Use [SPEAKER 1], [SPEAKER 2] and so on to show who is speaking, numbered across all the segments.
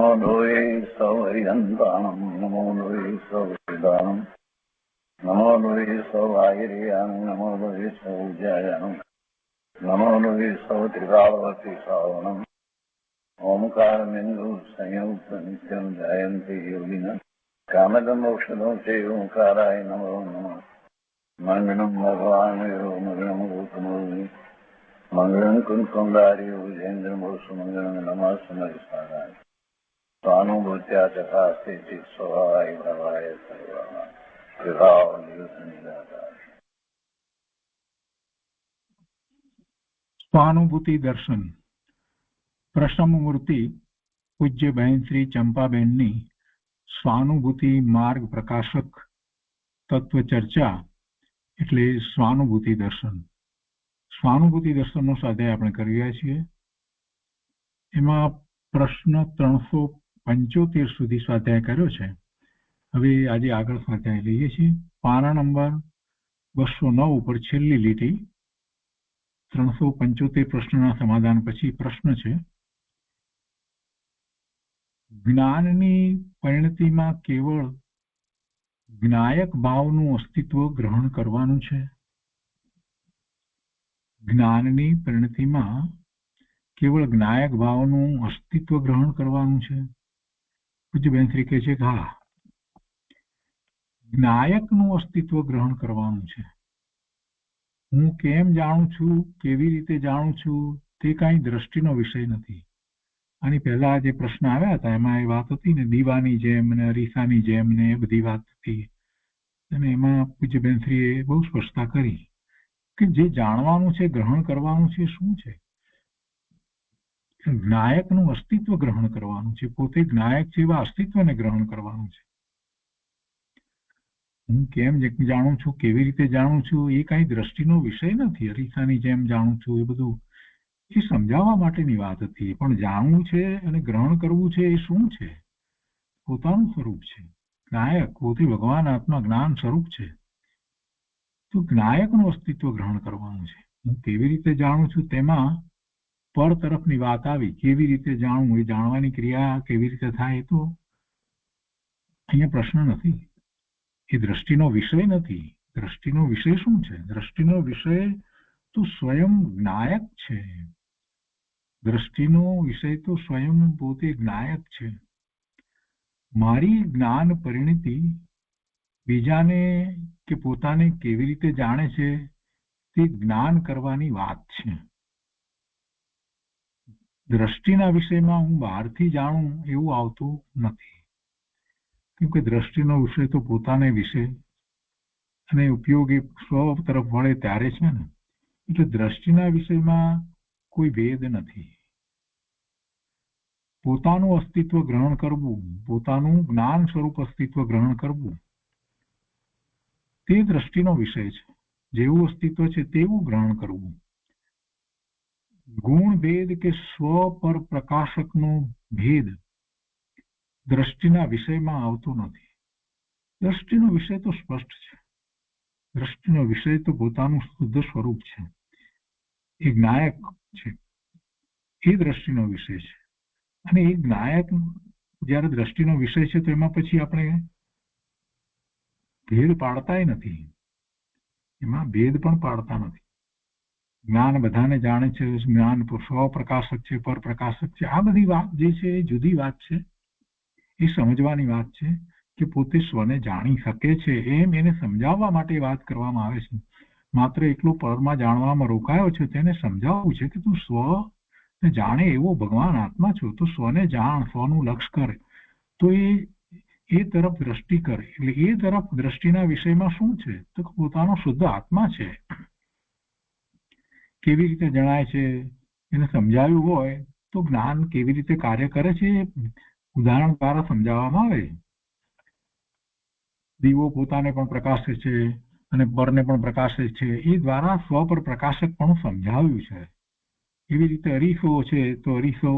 [SPEAKER 1] નમો લોહે સૌહરિહંતાણમ નમો લોહે સૌહરિદાનમ નમો લોહે સૌઆયર્યાન નમો લોહે સૌજ્યાયાન નમો લોહે સૌત્રિકાળવતી શ્રાવણમ ઓમકારમિંદુ સંયુક્ત નિત્યમ જયંતિ યોગિના કામદમ ઔષધો છે ઓંકારાય નમો નમઃ મંગળમ ભગવાન મંગળમ ગૌતમોર્મિ મંગળમ કુંકુંદાર્યો વિજેન્દ્રમોષ મંગળમ નમઃ સમયસારાય સ્વાનુભૂત્યા તથાસ્તે ચિત્ત સ્વભાવાય ભવાય સર્વમાં વિભાવ નિયુત નિરાકાર.
[SPEAKER 2] સ્વાનુભૂતિ દર્શન. પ્રસમ મૂર્તિ પૂજ્ય બહેન શ્રી ચંપાબેનની સ્વાનુભૂતિ માર્ગ પ્રકાશક તત્વ ચર્ચા એટલે સ્વાનુભૂતિ દર્શન. સ્વાનુભૂતિ દર્શનનો સ્વાધ્યાય આપણે કરી રહ્યા છીએ. એમાં પ્રશ્ન 375 સુધી સ્વાધ્યાય કર્યો છે. હવે આજે આગળ સ્વાધ્યાય લઈએ છીએ. પાના નંબર 209 ઉપર છેલ્લી લીટી 375 પ્રશ્નના સમાધાન પછી પ્રશ્ન છે, જ્ઞાનની પરિણતિમાં કેવળ જ્ઞાયક ભાવનું અસ્તિત્વ ગ્રહણ કરવાનું છે. જ્ઞાનની પરિણતિમાં કેવળ જ્ઞાયક ભાવનું અસ્તિત્વ ગ્રહણ કરવાનું છે. પૂજ્ય બેન શ્રી કહે છે કે હા, જ્ઞાયકનું અસ્તિત્વ ગ્રહણ કરવાનું છે. હું કેમ જાણું છું, કેવી રીતે જાણું છું તે કાંઈ દ્રષ્ટિનો વિષય નથી. આની પહેલા જે પ્રશ્ન આવ્યા હતા એમાં એ વાત હતી ને, દીવાની જેમ ને અરીસાની જેમ ને એ બધી વાત હતી. અને એમાં પૂજ્ય બેનશ્રીએ બહુ સ્પષ્ટતા કરી કે જે જાણવાનું છે, ગ્રહણ કરવાનું છે શું છે? જ્ઞાયકનું અસ્તિત્વ ગ્રહણ કરવાનું છે. પોતે જ્ઞાયક છે એવા અસ્તિત્વને ગ્રહણ કરવાનું છે. હું કેમ જાણું છું, કેવી રીતે જાણું છું એ કાંઈ દ્રષ્ટિનો વિષય નથી. અરીસાની જેમ જાણું છું એ બધું એ સમજાવવા માટેની વાત હતી. પણ જાણવું છે અને ગ્રહણ કરવું છે એ શું છે? પોતાનું સ્વરૂપ છે. જ્ઞાયક પોતે ભગવાન આત્મા જ્ઞાન સ્વરૂપ છે. તો જ્ઞાયકનું અસ્તિત્વ ગ્રહણ કરવાનું છે. હું કેવી રીતે જાણું છું તેમાં પર તરફની વાત આવી. કેવી રીતે જાણવું, એ જાણવાની ક્રિયા કેવી રીતે થાય એ તો અહીંયા પ્રશ્ન નથી. એ દ્રષ્ટિનો વિષય નથી. દ્રષ્ટિનો વિષય શું છે? દ્રષ્ટિનો વિષય તો સ્વયં જ્ઞાયક છે. દ્રષ્ટિનો વિષય તો સ્વયં પોતે જ્ઞાયક છે. મારી જ્ઞાન પરિણતિ બીજાને કે પોતાને કેવી રીતે જાણે છે તે જ્ઞાન કરવાની વાત છે. દ્રષ્ટિના વિષયમાં હું બહારથી જાણું એવું આવતું નથી. કેમ કે દ્રષ્ટિનો વિષય તો પોતાને વિશે અને ઉપયોગી સ્વ તરફ વળે ત્યારે છે ને. એટલે દ્રષ્ટિના વિષયમાં કોઈ ભેદ નથી. પોતાનું અસ્તિત્વ ગ્રહણ કરવું, પોતાનું જ્ઞાન સ્વરૂપ અસ્તિત્વ ગ્રહણ કરવું તે દ્રષ્ટિનો વિષય છે. જેવું અસ્તિત્વ છે તેવું ગ્રહણ કરવું. ગુણ ભેદ કે સ્વ પર પ્રકાશકનો ભેદ દ્રષ્ટિના વિષયમાં આવતો નથી. દ્રષ્ટિનો વિષય તો સ્પષ્ટ છે. દ્રષ્ટિનો વિષય તો પોતાનું શુદ્ધ સ્વરૂપ છે. એ જ્ઞાયક છે. એ દ્રષ્ટિનો વિષય છે. અને એ જ્ઞાયક જ્યારે દ્રષ્ટિનો વિષય છે તો એમાં પછી આપણે ભેદ પાડતાય નથી. એમાં ભેદ પણ પાડતા નથી. જ્ઞાન બધાને જાણે છે. જ્ઞાન સ્વપ્રકાશક છે, પરપ્રકાશક છે. આ બધી વાત જે છે એ જુદી વાત છે. એ સમજવાની વાત છે કે પોતે સ્વને જાણી શકે છે એમ એને સમજાવવા માટે વાત કરવામાં આવે છે. માત્ર એકલો પરમાં જાણવામાં રોકાયો છે તેને સમજાવવું છે કે તું સ્વને જાણે એવો ભગવાન આત્મા છો. તો સ્વને જાણ, સ્વનું લક્ષ કરે. તો એ તરફ દ્રષ્ટિ કરે. એટલે એ તરફ દ્રષ્ટિના વિષયમાં શું છે? તો પોતાનો શુદ્ધ આત્મા છે. કેવી રીતે જણાય છે એને સમજાવ્યું હોય તો જ્ઞાન કેવી રીતે કાર્ય કરે છે ઉદાહરણ દ્વારા સમજાવવામાં આવે. દીવો પોતાને પણ પ્રકાશે છે અને પરને પણ પ્રકાશે છે. એ દ્વારા સ્વ પર પ્રકાશક પણ સમજાવ્યું છે. એવી રીતે અરીસો છે તો અરીસો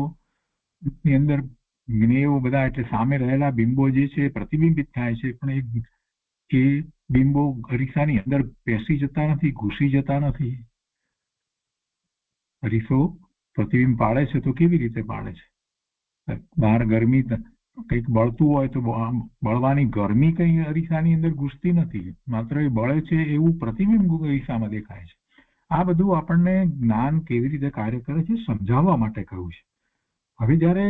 [SPEAKER 2] ની અંદર જ્ઞેયો બધા એટલે સામે રહેલા બિંબો જે છે પ્રતિબિંબિત થાય છે. પણ એ બિંબો અરીસાની અંદર પેસી જતા નથી, ઘૂસી જતા નથી. અરીસો પ્રતિબિંબ પાડે છે તો કેવી રીતે પાડે છે? બહાર ગરમી કંઈક બળતું હોય તો બળવાની ગરમી કઈ અરીસાની અંદર ઘૂસતી નથી, માત્ર એ બળે છે એવું પ્રતિબિંબ અરીસામાં દેખાય છે. આ બધું આપણને જ્ઞાન કેવી રીતે કાર્ય કરે છે સમજાવવા માટે કહ્યું છે. હવે જ્યારે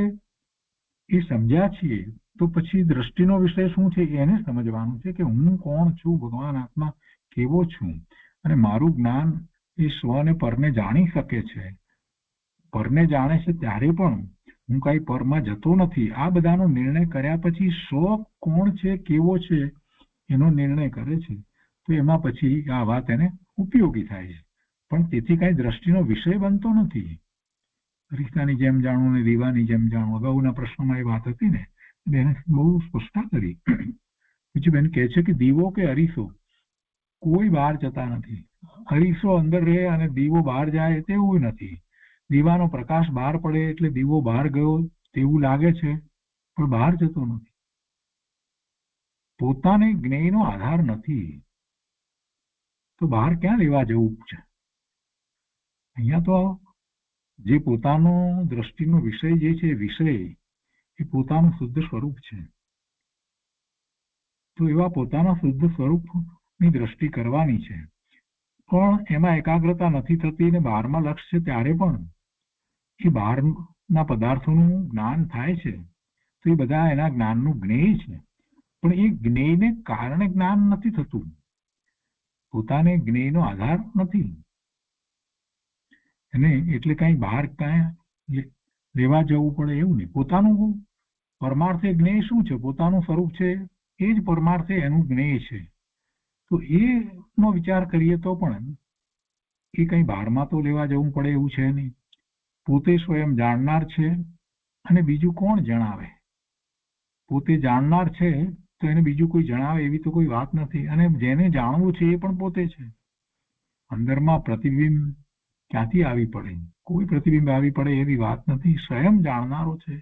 [SPEAKER 2] એ સમજ્યા છીએ તો પછી દ્રષ્ટિનો વિષય શું છે એને સમજવાનું છે કે હું કોણ છું, ભગવાન આત્મા કેવો છું, અને મારું જ્ઞાન એ સ્વને પરને જાણી શકે છે. પરને જાણે છે ત્યારે પણ હું કઈ પરમાં જતો નથી. આ બધાનો નિર્ણય કર્યા પછી સ્વ કોણ છે, કેવો છે એનો નિર્ણય કરે છે, તો એમાં પછી આ વાત એને ઉપયોગી થાય છે. પણ તેથી કઈ દ્રષ્ટિનો વિષય બનતો નથી. અરીસાની જેમ જાણવું ને દીવાની જેમ જાણવું, અગાઉના પ્રશ્નમાં એ વાત હતી ને, એને બહુ સ્પષ્ટતા કરી. બીજું બેન કહે છે કે દીવો કે અરીસો કોઈ બહાર જતા નથી. અરીસો અંદર રહે અને દીવો બહાર જાય તેવું નથી. દીવાનો પ્રકાશ બહાર પડે એટલે દીવો બહાર ગયો તેવું લાગે છે, પણ બહાર જતો નથી. પોતાને જ્ઞેયનો આધાર નથી તો બહાર ક્યાં લેવા જવું છે? અહીંયા તો જે પોતાનો દ્રષ્ટિનો વિષય જે છે, વિષય એ પોતાનું શુદ્ધ સ્વરૂપ છે. તો એવા પોતાના શુદ્ધ સ્વરૂપની દ્રષ્ટિ કરવાની છે, પણ એમાં એકાગ્રતા નથી થતી ને બહારમાં લક્ષ છે ત્યારે પણ એ બહારના પદાર્થોનું જ્ઞાન થાય છે, તો એ બધા એના જ્ઞાનનું જ્ઞેય છે, પણ એ જ્ઞેયને કારણે જ્ઞાન નથી થતું. પોતાને જ્ઞેયનો આધાર નથી અને એટલે કઈ બહાર કઈ લેવા જવું પડે એવું નહીં. પોતાનું પરમાર્થે જ્ઞેય શું છે? પોતાનું સ્વરૂપ છે, એ જ પરમાર્થે એનું જ્ઞેય છે. તો એનો વિચાર કરીએ તો પણ એ કઈ બહારમાં તો લેવા જવું પડે એવું છે નહીં. પોતે સ્વયં જાણનાર છે અને બીજું કોણ જણાવે? પોતે જાણનાર છે તો એને બીજું કોઈ જણાવે એવી તો કોઈ વાત નથી. અને જેને જાણવું છે એ પણ પોતે છે. અંદરમાં પ્રતિબિંબ ક્યાંથી આવી પડે? કોઈ પ્રતિબિંબ આવી પડે એવી વાત નથી. સ્વયં જાણનારો છે.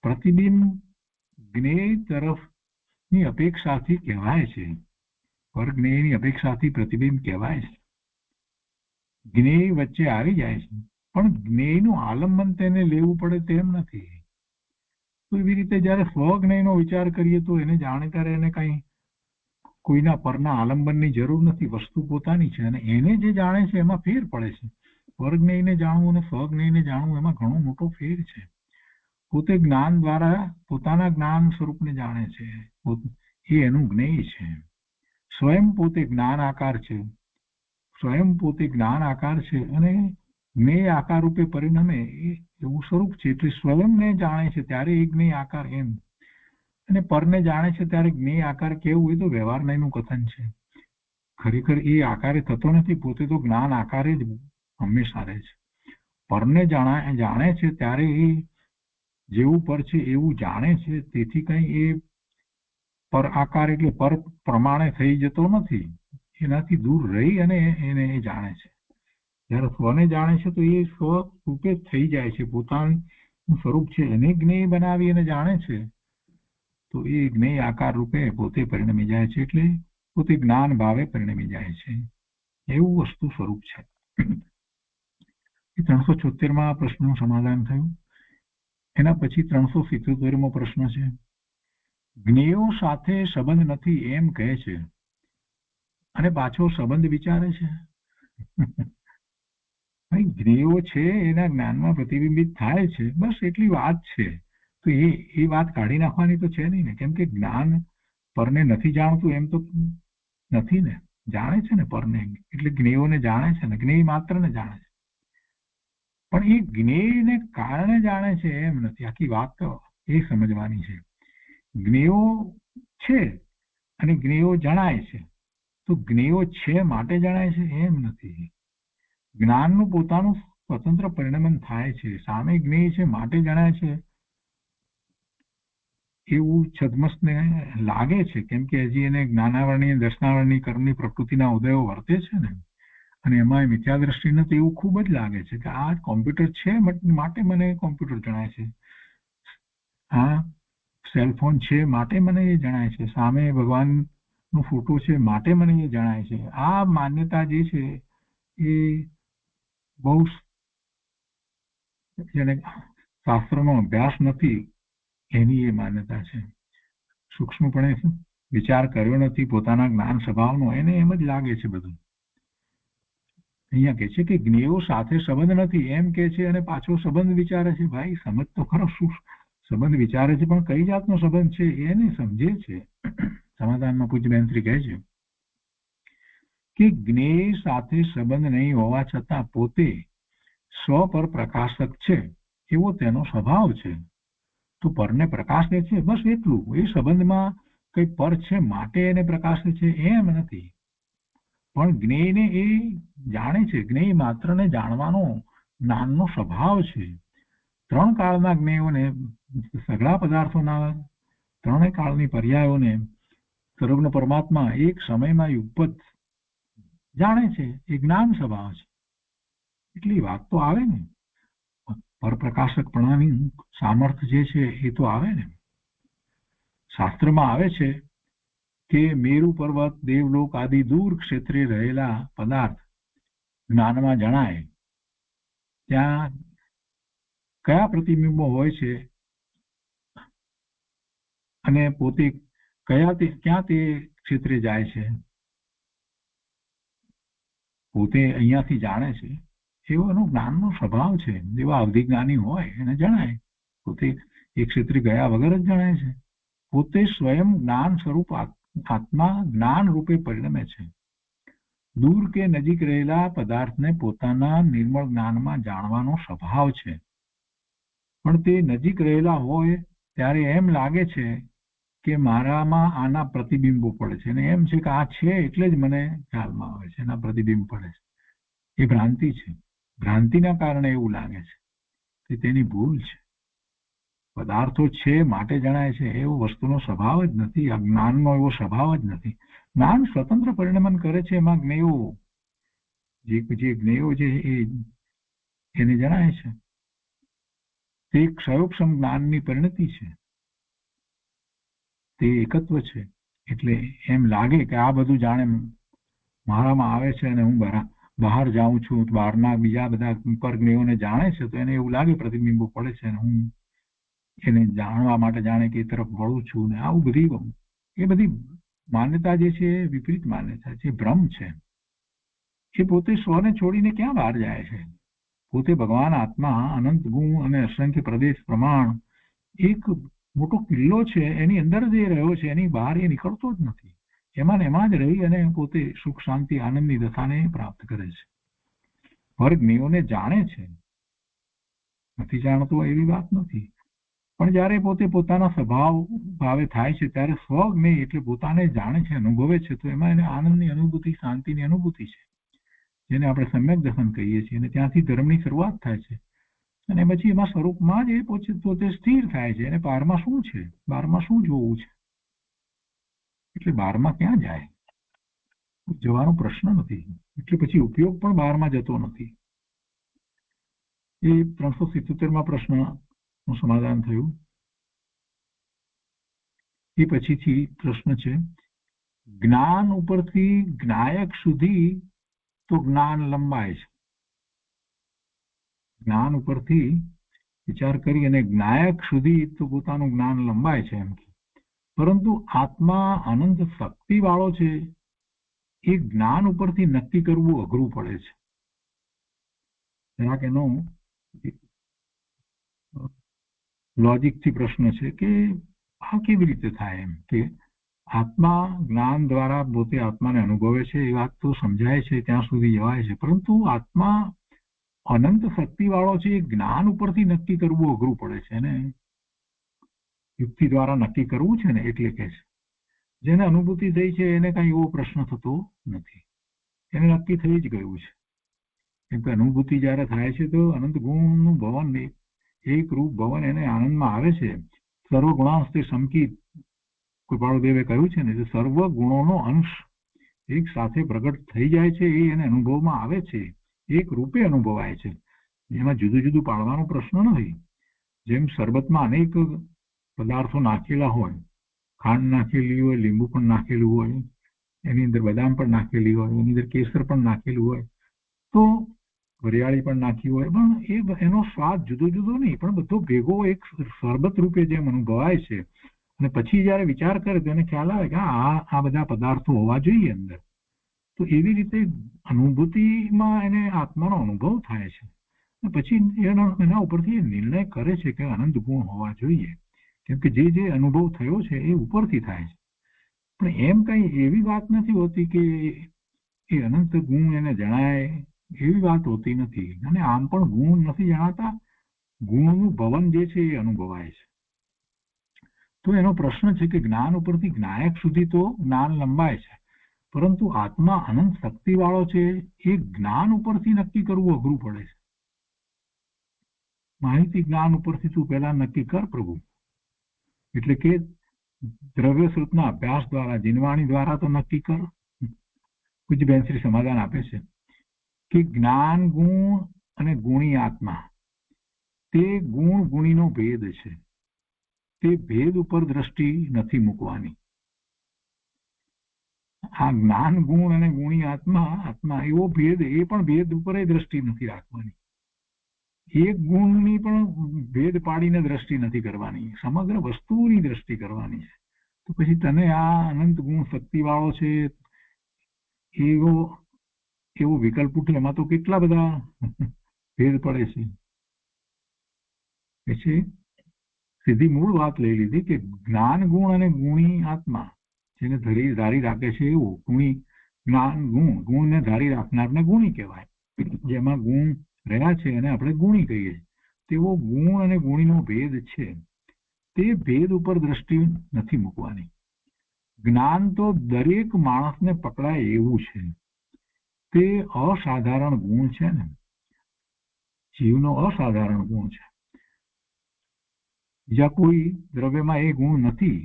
[SPEAKER 2] પ્રતિબિંબ જ્ઞેય તરફની અપેક્ષાથી કહેવાય છે, પર જ્ઞેયની અપેક્ષાથી પ્રતિબિંબ કહેવાય છે. જ્ઞેય વચ્ચે આવી જાય છે, પણ જ્ઞેયનું આલંબન તેને લેવું પડે તેમ નથી. તો એવી રીતે જયારે સ્વજ્ઞેયનો વિચાર કરીએ તો એને જાણે ત્યારે એને કઈ કોઈના પરના આલંબનની જરૂર નથી. વસ્તુ પોતાની છે અને એને જે જાણે છે એમાં ફેર પડે છે. પરજ્ઞેયને જાણવું અને સ્વજ્ઞેયને જાણવું એમાં ઘણો મોટો ફેર છે. પોતે જ્ઞાન દ્વારા પોતાના જ્ઞાન સ્વરૂપને જાણે છે, એ એનું જ્ઞેય છે. સ્વયં પોતે જ્ઞાન આકાર છે, સ્વયં પોતે જ્ઞાન આકાર છે અને જ્ઞેય આકાર રૂપે પરિણમે એવું સ્વરૂપ છે. એટલે સ્વયંને જાણે છે ત્યારે એ જ્ઞેય આકાર એમ, અને પરને જાણે છે ત્યારે જ્ઞેય આકાર કેવું એ તો વ્યવહારનું કથન છે. ખરેખર એ આકારે થતો નથી. પોતે તો જ્ઞાન આકારે જ હંમેશા રહે છે. પરને જાણે છે ત્યારે એ જેવું પર છે એવું જાણે છે. તેથી કઈ એ પર આકાર એટલે પર પ્રમાણે થઈ જતો નથી. એનાથી દૂર રહી અને એને એ જાણે છે. જયારે સ્વને જાણે છે તો એ સ્વ રૂપે થઈ જાય છે. પોતાનું સ્વરૂપ છે એને જ્ઞેય બનાવી અને જાણે છે તો એ જ્ઞેય આકાર રૂપે પોતે પરિણમી જાય છે. એટલે પોતે જ્ઞાન ભાવે પરિણમી જાય છે. એવું વસ્તુ સ્વરૂપ છે. 376માં પ્રશ્નનું સમાધાન થયું. એના પછી 377મો પ્રશ્ન છે. જ્ઞેયો સાથે સંબંધ નથી એમ કહે છે અને પાછો સંબંધ વિચારે છે. જ્ઞેયો છે એના જ્ઞાનમાં પ્રતિબિંબિત થાય છે, બસ એટલી વાત છે. તો એ વાત કાઢી નાખવાની તો છે નહીં ને, કેમ કે જ્ઞાન પરને નથી જાણતું એમ તો નથી ને. જાણે છે ને પરને, એટલે જ્ઞેયોને જાણે છે ને. જ્ઞેય માત્ર ને જાણે છે, પણ એ જ્ઞેયને કારણે જાણે છે એમ નથી. આખી વાત તો એ સમજવાની છે. જ્ઞેયો છે અને જ્ઞેયો જણાય છે, તો જ્ઞેયો છે માટે જણાય છે એમ નથી. જ્ઞાનનું પોતાનું સ્વતંત્ર પરિણમન થાય છે. સામે જ્ઞેય છે માટે જણાય છે એવું છદ્મસને લાગે છે, કેમ કે હજી એને જ્ઞાનાવરણી દર્શનાવરણી કર્મની પ્રકૃતિના ઉદયો વર્તે છે ને, અને એમાં મિથ્યા દ્રષ્ટિને તો એવું ખૂબ જ લાગે છે કે આ કોમ્પ્યુટર છે માટે મને કોમ્પ્યુટર જણાય છે, આ સેલફોન છે માટે મને એ જણાય છે, સામે ભગવાનનો ફોટો છે માટે મને એ જણાય છે. આ માન્યતા જે છે એ બહુ જેને શાસ્ત્રનો અભ્યાસ નથી એની એ માન્યતા છે. સૂક્ષ્મપણે વિચાર કર્યો નથી પોતાના જ્ઞાન સ્વભાવનો, એને એમ જ લાગે છે બધું. અહીંયા કે છે કે જ્ઞેયો સાથે સંબંધ નથી એમ કે છે અને પાછો સંબંધ વિચારે છે. ભાઈ સમજ તો ખરો, શું સંબંધ વિચારે છે પણ કઈ જાતનો સંબંધ છે એને સમજે છે. સમાધાનમાં પૂજ્ય બેનશ્રી કહે છે કે જ્ઞેય સાથે સંબંધ નહીં હોવા છતાં પોતે સ્વ પર પ્રકાશક છે એવો તેનો સ્વભાવ છે. તો પરને પ્રકાશે છે બસ એટલું. એ સંબંધમાં કઈ પર છે માટે એને પ્રકાશે છે એમ નથી. પણ જ્ઞેયને એ જાણે છે. જ્ઞેય માત્રને જાણવાનો જ્ઞાનનો સ્વભાવ છે. ત્રણ કાળના જ્ઞેયોને, સઘળા પદાર્થોના ત્રણેય કાળની પર્યાયોને સર્વજ્ઞ પરમાત્મા એક સમયમાં યુગપત જાણે છે. એ જ્ઞાન સ્વભાવ છે. એટલી વાત તો આવે ને, પરપ્રકાશકપણાની સામર્થ્ય જે છે એ તો આવે ને. શાસ્ત્રમાં આવે છે કે મેરુ પર્વત, દેવલોક આદિ દૂર ક્ષેત્રે રહેલા પદાર્થ જ્ઞાનમાં જણાય. ત્યાં કયા પ્રતિબિંબો હોય છે અને પોતે ક્યાં તે ક્ષેત્રે જાય છે, પોતે અહીંયાથી જાણે છે એવો એનો જ્ઞાનનો સ્વભાવ છે. જેવા અવધિજ્ઞાની હોય એને જણાય, પોતે એ ક્ષેત્રે ગયા વગર જ જણાય છે. પોતે સ્વયં જ્ઞાન સ્વરૂપ આત્મા જ્ઞાન રૂપે પરિણમે છે. દૂર કે નજીક રહેલા પદાર્થને પોતાના નિર્મળ જ્ઞાનમાં જાણવાનો સ્વભાવ છે. પણ તે નજીક રહેલા હોય ત્યારે એમ લાગે છે કે મારામાં આના પ્રતિબિંબો પડે છે, અને એમ છે કે આ છે એટલે જ મને ખ્યાલમાં આવે છે, એના પ્રતિબિંબ પડે છે. એ ભ્રાંતિ છે. ભ્રાંતિના કારણે એવું લાગે છે કે તેની ભૂલ છે. પદાર્થો છે માટે જણાય છે એવો વસ્તુનો સ્વભાવ જ નથી. આ જ્ઞાનનો એવો સ્વભાવ જ નથી. જ્ઞાન સ્વતંત્ર પરિણમન કરે છે. એમાં જ્ઞેયો જે જ્ઞેયો છે એને જણાય છે. તે ક્ષયોક્ષમ જ્ઞાનની પરિણતિ છે. તે એકત્વ છે. એટલે એમ લાગે કે આ બધું જાણે મારામાં આવે છે અને હું બહાર જાઉં છું, બહારના બીજા બધા ઉપર જ્ઞેયોને જાણે છે તો એને એવું લાગે પ્રતિબિંબો પડે છે અને હું એને જાણવા માટે જાણે કે એ તરફ વળું છું ને આવું એ બધી માન્યતા જે છે એ વિપરીત માન્યતા છે, ભ્રમ છે. એ પોતે સ્વને છોડીને ક્યાં બહાર જાય છે? પોતે ભગવાન આત્મા અનંત ગુણ અને અસંખ્ય પ્રદેશ પ્રમાણ એક મોટો કિલ્લો છે, એની અંદર જ એ રહ્યો છે, એની બહાર એ નીકળતો જ નથી. એમાં ને એમાં જ રહી અને પોતે સુખ શાંતિ આનંદની દશાને પ્રાપ્ત કરે છે. વર્ગનીઓને જાણે છે, નથી જાણતો એવી વાત નથી. પણ જ્યારે પોતે પોતાના સ્વભાવ ભાવે થાય છે ત્યારે સ્વજ્ઞેય એટલે પોતાને જાણે છે, અનુભવે છે, તો એમાં એને આનંદની અનુભૂતિ, શાંતિની અનુભૂતિ છે, જેને આપણે સમ્યક દર્શન કહીએ છીએ. અને ત્યાંથી ધર્મની શરૂઆત થાય છે અને પછી એમાં સ્વરૂપમાં જ એ પોતે સ્થિર થાય છે. અને બહારમાં શું છે, બહારમાં શું જોવું છે, એટલે બહારમાં ક્યાં જાય? જવાનો પ્રશ્ન નથી. એટલે પછી ઉપયોગ પણ બહારમાં જતો નથી. એ 377માં પ્રશ્નનું સમાધાન થયું. એ પછીથી પ્રશ્ન છે, જ્ઞાન ઉપરથી જ્ઞાયક સુધી તો જ્ઞાન લંબાય છે. જ્ઞાન ઉપરથી વિચાર કરી અને જ્ઞાયક સુધી તો પોતાનું જ્ઞાન લંબાય છે એમ કે, પરંતુ આત્મા અનંત શક્તિ વાળો છે એ જ્ઞાન ઉપરથી નક્કી કરવું અઘરું પડે છે. જરાક એનો લોજિકથી પ્રશ્ન છે કે આ કેવી રીતે થાય? એમ કે આત્મા જ્ઞાન દ્વારા પોતે આત્માને અનુભવે છે એ વાત તો સમજાય છે, ત્યાં સુધી જવાય છે, પરંતુ આત્મા અનંત શક્તિ વાળો છે એ જ્ઞાન ઉપરથી નક્કી કરવું અઘરું પડે છે. અને યુક્તિ દ્વારા નક્કી કરવું છે ને એટલે કે છે. જેને અનુભૂતિ થઈ છે એને કઈ એવો પ્રશ્ન થતો નથી, એને નક્કી થઈ જ ગયું છે. કેમ કે અનુભૂતિ જયારે થાય છે તો અનંત ગુણનું ભવન, એક રૂપ ભવન એને આનંદમાં આવે છે. સર્વ ગુણાંસ્તે સમકિત કૃપાળુદેવે કહ્યું છે ને, સર્વ ગુણોનો અંશ એક સાથે પ્રગટ થઈ જાય છે, એ એને અનુભવમાં આવે છે, એક રૂપે અનુભવાય છે. એમાં જુદું જુદું પાડવાનો પ્રશ્ન નથી. જેમ શરબતમાં અનેક પદાર્થો નાખેલા હોય, ખાંડ નાખેલી હોય, લીંબુ પણ નાખેલું હોય, એની અંદર બદામ પણ નાખેલી હોય, એની અંદર કેસર પણ નાખેલું હોય, તો વરિયાળી પણ નાખી હોય, પણ એનો સ્વાદ જુદો જુદો નહીં, પણ બધો ભેગો એક શરબત રૂપે જેમ અનુભવાય છે. અને પછી જયારે વિચાર કરે તો એને ખ્યાલ આવે કે આ બધા પદાર્થો હોવા જોઈએ અંદર. તો એવી રીતે અનુભૂતિમાં એને આત્માનો અનુભવ થાય છે. પછી એના ઉપરથી નિર્ણય કરે છે કે અનંત ગુણ હોવા જોઈએ, કેમ કે જે અનુભવ થયો છે એ ઉપરથી થાય છે. પણ એમ કઈ એવી વાત નથી હોતી કે એ અનંત ગુણ એને જણાય, એવી વાત હોતી નથી. અને આમ પણ ગુણ નથી જણાતા, ગુણનું ભવન જે છે એ અનુભવાય છે. તો એનો પ્રશ્ન છે કે જ્ઞાન ઉપરથી જ્ઞાયક સુધી તો જ્ઞાન લંબાય છે, પરંતુ આત્મા અનંત શક્તિ વાળો છે એ જ્ઞાન ઉપરથી નક્કી કરવું અઘરું પડે છે. માહિતી જ્ઞાન ઉપરથી તું પહેલા નક્કી કર પ્રભુ, એટલે કે દ્રવ્ય સ્વરૂપના અભ્યાસ દ્વારા, જીનવાણી દ્વારા તો નક્કી કર. પૂજ્ય બેન શ્રી સમાધાન આપે છે કે જ્ઞાન ગુણ અને ગુણી આત્મા, તે ગુણ ગુણીનો ભેદ છે. તે ભેદ ઉપર દ્રષ્ટિ નથી મૂકવાની. આ જ્ઞાન ગુણ અને ગુણી આત્મા એવો ભેદ, એ પણ ભેદ ઉપર દ્રષ્ટિ નથી રાખવાની. એક ગુણની પણ ભેદ પાડીને દ્રષ્ટિ નથી કરવાની, સમગ્ર વસ્તુની દ્રષ્ટિ કરવાની છે. તો પછી તને આ અનંત ગુણ શક્તિ વાળો છે એવો વિકલ્પ ઉઠે, એમાં તો કેટલા બધા ભેદ પડે છે. પછી સીધી મૂળ વાત લઈ લીધી કે જ્ઞાન ગુણ અને ગુણી આત્મા જેને ધારી રાખે છે એવું ગુણી જ્ઞાન ગુણને ધારી રાખનારને ગુણી કહેવાય. જેમાં ગુણ રહ્યા છે એને આપણે ગુણી કહીએ છીએ. તેવો ગુણ અને ગુણીનો ભેદ છે, તે ભેદ ઉપર દ્રષ્ટિ નથી મૂકવાની. જ્ઞાન તો દરેક માણસને પકડાય એવું છે. તે અસાધારણ ગુણ છે ને, જીવનો અસાધારણ ગુણ છે. બીજા કોઈ દ્રવ્યમાં એ ગુણ નથી.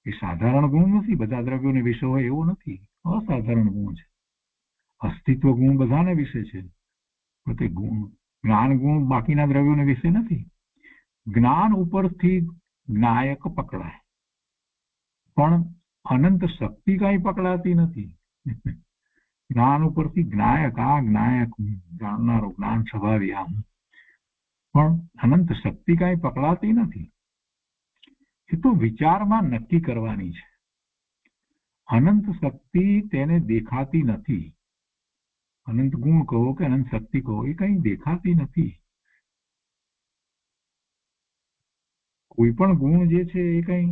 [SPEAKER 2] એ સાધારણ ગુણ નથી, બધા દ્રવ્યોને વિશે હોય એવો નથી. અસાધારણ ગુણ છે. અસ્તિત્વ ગુણ બધાને વિશે છે, પણ તે જ્ઞાન ગુણ બાકીના દ્રવ્યોને વિશે નથી. જ્ઞાન ઉપરથી જ્ઞાયક પકડાય, પણ અનંત શક્તિ કઈ પકડાતી નથી. જ્ઞાન ઉપરથી જ્ઞાયક, આ જ્ઞાયક જાણનારો, જ્ઞાન સ્વભાવી આમ, પણ અનંત શક્તિ કઈ પકડાતી નથી. એ તો વિચારમાં નક્કી કરવાની છે. અનંત શક્તિ તેને દેખાતી નથી. અનંત ગુણ કહો કે અનંત શક્તિ કહો, એ કઈ દેખાતી નથી. કોઈ પણ ગુણ જે છે એ કઈ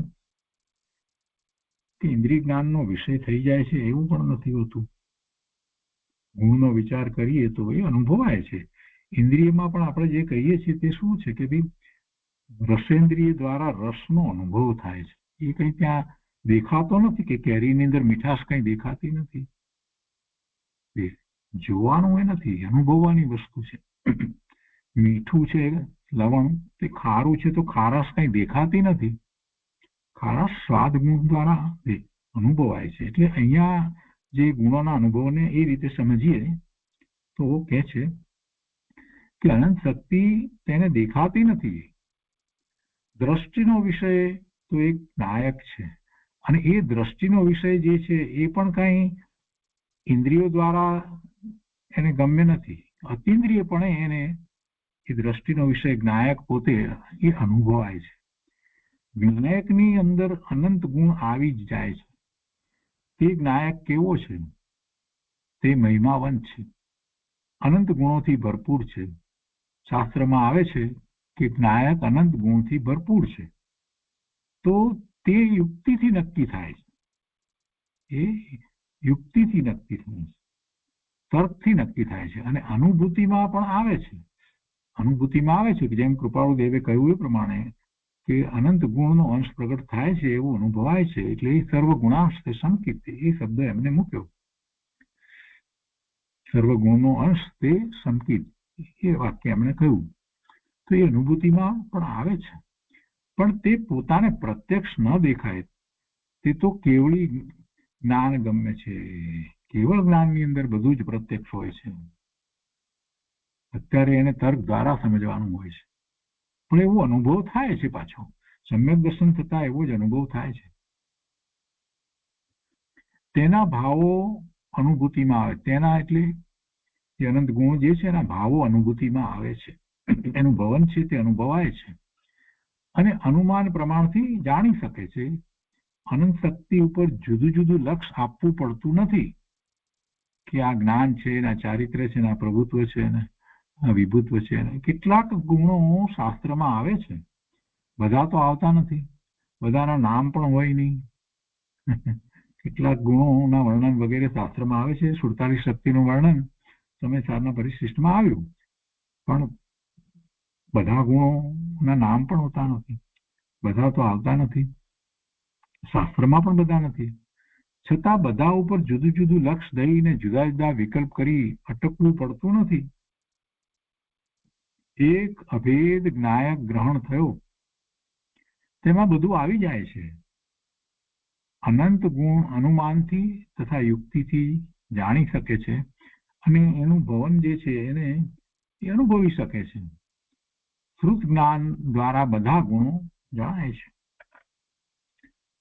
[SPEAKER 2] ઇન્દ્રિય જ્ઞાનનો વિષય થઈ જાય છે એવું પણ નથી હોતું. ગુણનો વિચાર કરીએ તો એ અનુભવાય છે. ઇન્દ્રિયમાં પણ આપણે જે કહીએ છીએ તે શું છે કે ભાઈ રસેન્દ્રિય દ્વારા રસનો અનુભવ થાય છે. એ કઈ ત્યાં દેખાતો નથી કે કેરીની અંદર મીઠાશ કઈ દેખાતી નથી. જોવાનું એ નથી, અનુભવવાની વસ્તુ છે. મીઠું છે, લવણ, તે ખારું છે તો ખારાશ કઈ દેખાતી નથી. ખારાશ સ્વાદ ગુણ દ્વારા અનુભવાય છે. એટલે અહીંયા જે ગુણોના અનુભવને એ રીતે સમજીએ તો કે છે કે અનંત શક્તિ તેને દેખાતી નથી. દ્રષ્ટિનો વિષય તો એક નાયક છે, અને એ દ્રષ્ટિનો વિષય જે છે એ પણ કઈ ઇન્દ્રિયો દ્વારા એને ગમ્ય નથી. અતિન્દ્રિયપણે એને એ દ્રષ્ટિનો વિષય જ્ઞાયક પોતે એ અનુભવાય છે. જ્ઞાયકની અંદર અનંત ગુણ આવી જ જાય છે. તે જ્ઞાયક કેવો છે? તે મહિમાવંત છે, અનંત ગુણોથી ભરપૂર છે. શાસ્ત્રમાં આવે છે કે જ્ઞાયક અનંત ગુણથી ભરપૂર છે. તો તે યુક્તિથી નક્કી થાય છે. એ યુક્તિથી નક્કી થાય છે, તર્કથી નક્કી થાય છે. અને અનુભૂતિમાં પણ આવે છે. અનુભૂતિમાં આવે છે કે જેમ કૃપાળુ દેવે કહ્યું એ પ્રમાણે કે અનંત ગુણનો અંશ પ્રગટ થાય છે એવું અનુભવાય છે. એટલે એ સર્વગુણાંશ તે સંકિત, એ શબ્દ એમને મૂક્યો. સર્વગુણનો અંશ તે સંકિત, એ વાક્ય એમણે કહ્યું. તો એ અનુભૂતિમાં પણ આવે છે, પણ તે પોતાને પ્રત્યક્ષ ન દેખાય. તે તો કેવળી જ્ઞાન ગમે છે. કેવળ જ્ઞાનની અંદર બધું જ પ્રત્યક્ષ હોય છે. અત્યારે એને તર્ક દ્વારા સમજવાનું હોય છે, પણ એવો અનુભવ થાય છે. પાછો સમ્યક દર્શન થતા એવો જ અનુભવ થાય છે. તેના ભાવો અનુભૂતિમાં આવે. તેના એટલે એ અનંત ગુણો જે છે એના ભાવો અનુભૂતિમાં આવે છે, એનું ભવન છે તે અનુભવાય છે અને અનુમાન પ્રમાણથી જાણી શકે છે. અનંત શક્તિ ઉપર જુદું જુદું લક્ષ આપવું પડતું નથી કે આ જ્ઞાન છે, એના ચારિત્ર્ય છે, એના પ્રભુત્વ છે, આ વિભુત્વ છે. કેટલાક ગુણો શાસ્ત્રમાં આવે છે, બધા તો આવતા નથી, બધાના નામ પણ હોય નહીં. કેટલાક ગુણોના વર્ણન વગેરે શાસ્ત્રમાં આવે છે. 47 શક્તિનું વર્ણન સમય સારના પરિશિષ્ટમાં આવ્યું, પણ બધા ગુણોના નામ પણ હોતા નથી, બધા તો આવતા નથી, શાસ્ત્રમાં પણ બધા નથી. છતાં બધા ઉપર જુદું જુદું લક્ષ દઈને જુદા જુદા વિકલ્પ કરી અટકવું પડતું નથી. એક અભેદ જ્ઞાયક ગ્રહણ થયો, તેમાં બધું આવી જાય છે. અનંત ગુણ અનુમાનથી તથા યુક્તિથી જાણી શકે છે અને એનું ભવન જે છે એને એ અનુભવી શકે છે. શ્રુત જ્ઞાન દ્વારા બધા ગુણો જણાય છે.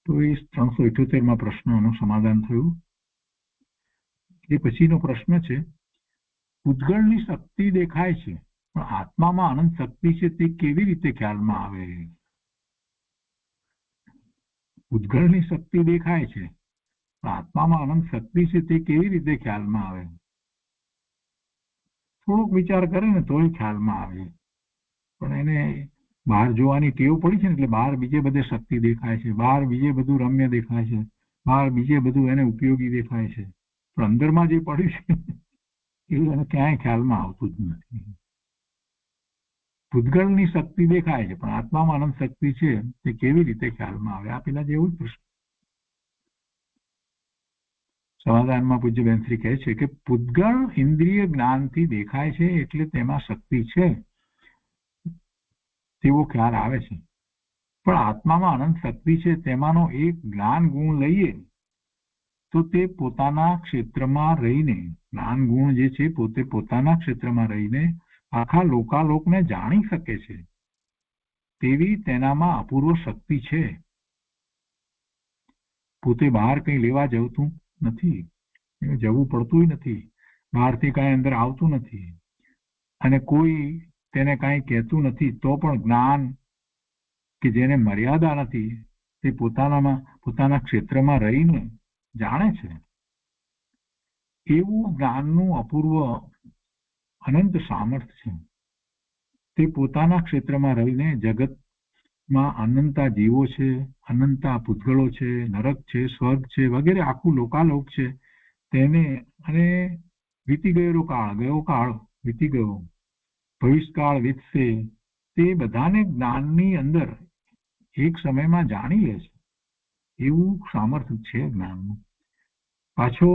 [SPEAKER 2] તો એ 378માં પ્રશ્નનું સમાધાન થયું. એ પછીનો પ્રશ્ન છે, પૂતગળની શક્તિ દેખાય છે પણ આત્મામાં અનંત શક્તિ છે તે કેવી રીતે ખ્યાલમાં આવે? પૂતગળની શક્તિ દેખાય છે પણ આત્મામાં અનંત શક્તિ છે તે કેવી રીતે ખ્યાલમાં આવે? થોડોક વિચાર કરે ને તોય ખ્યાલમાં આવે, પણ એને બહાર જોવાની ટેવ પડી છે ને એટલે બહાર બીજે બધે શક્તિ દેખાય છે, બહાર બીજે બધું રમ્ય દેખાય છે, બહાર બીજે બધું એને ઉપયોગી દેખાય છે, પણ અંદરમાં જે પડ્યું છે એવું એને ક્યાંય ખ્યાલમાં આવતું જ નથી. પૂતગળની શક્તિ દેખાય છે પણ આત્મામાં અનંત શક્તિ છે તે કેવી રીતે ખ્યાલમાં આવે? આ પેલા જેવું જ પ્રશ્ન. સમાધાનમાં પૂજ્ય બેન શ્રી કહે છે કે પૂતગળ ઇન્દ્રિય જ્ઞાનથી દેખાય છે એટલે તેમાં શક્તિ છે તેવો ખ્યાલ આવે છે, પણ આત્મામાં અનંત શક્તિ છે તેમાંનો એક જ્ઞાન ગુણ લઈએ તો તે પોતાના ક્ષેત્રમાં રહીને, જ્ઞાન ગુણ જે છે પોતે પોતાના ક્ષેત્રમાં રહીને આખા લોકાલોકને જાણી શકે છે તેવી તેનામાં અપૂર્વ શક્તિ છે. પોતે બહાર કંઈ લેવા જતું નથી, જવું પડતું નથી, બહારથી કાંઈ અંદર આવતું નથી અને કોઈ તેને કાંઈ કહેતું નથી તો પણ જ્ઞાન કે જેને મર્યાદા નથી તે પોતાના ક્ષેત્રમાં રહીને જાણે છે. એવું જ્ઞાનનું અપૂર્વ અનંત સામર્થ્ય છે. તે પોતાના ક્ષેત્રમાં રહીને જગતમાં અનંતા જીવો છે, અનંતા પૂતગળો છે, નરક છે, સ્વર્ગ છે વગેરે આખું લોકાલોક છે તેને, અને વીતી ગયેલો કાળ, ગયો કાળ વીતી ગયો, ભવિષ્યકાળ વીતશે, તે બધાને જ્ઞાનની અંદર એક સમયમાં જાણી લે છે. એવું સામર્થ્ય છે જ્ઞાનનું. પાછો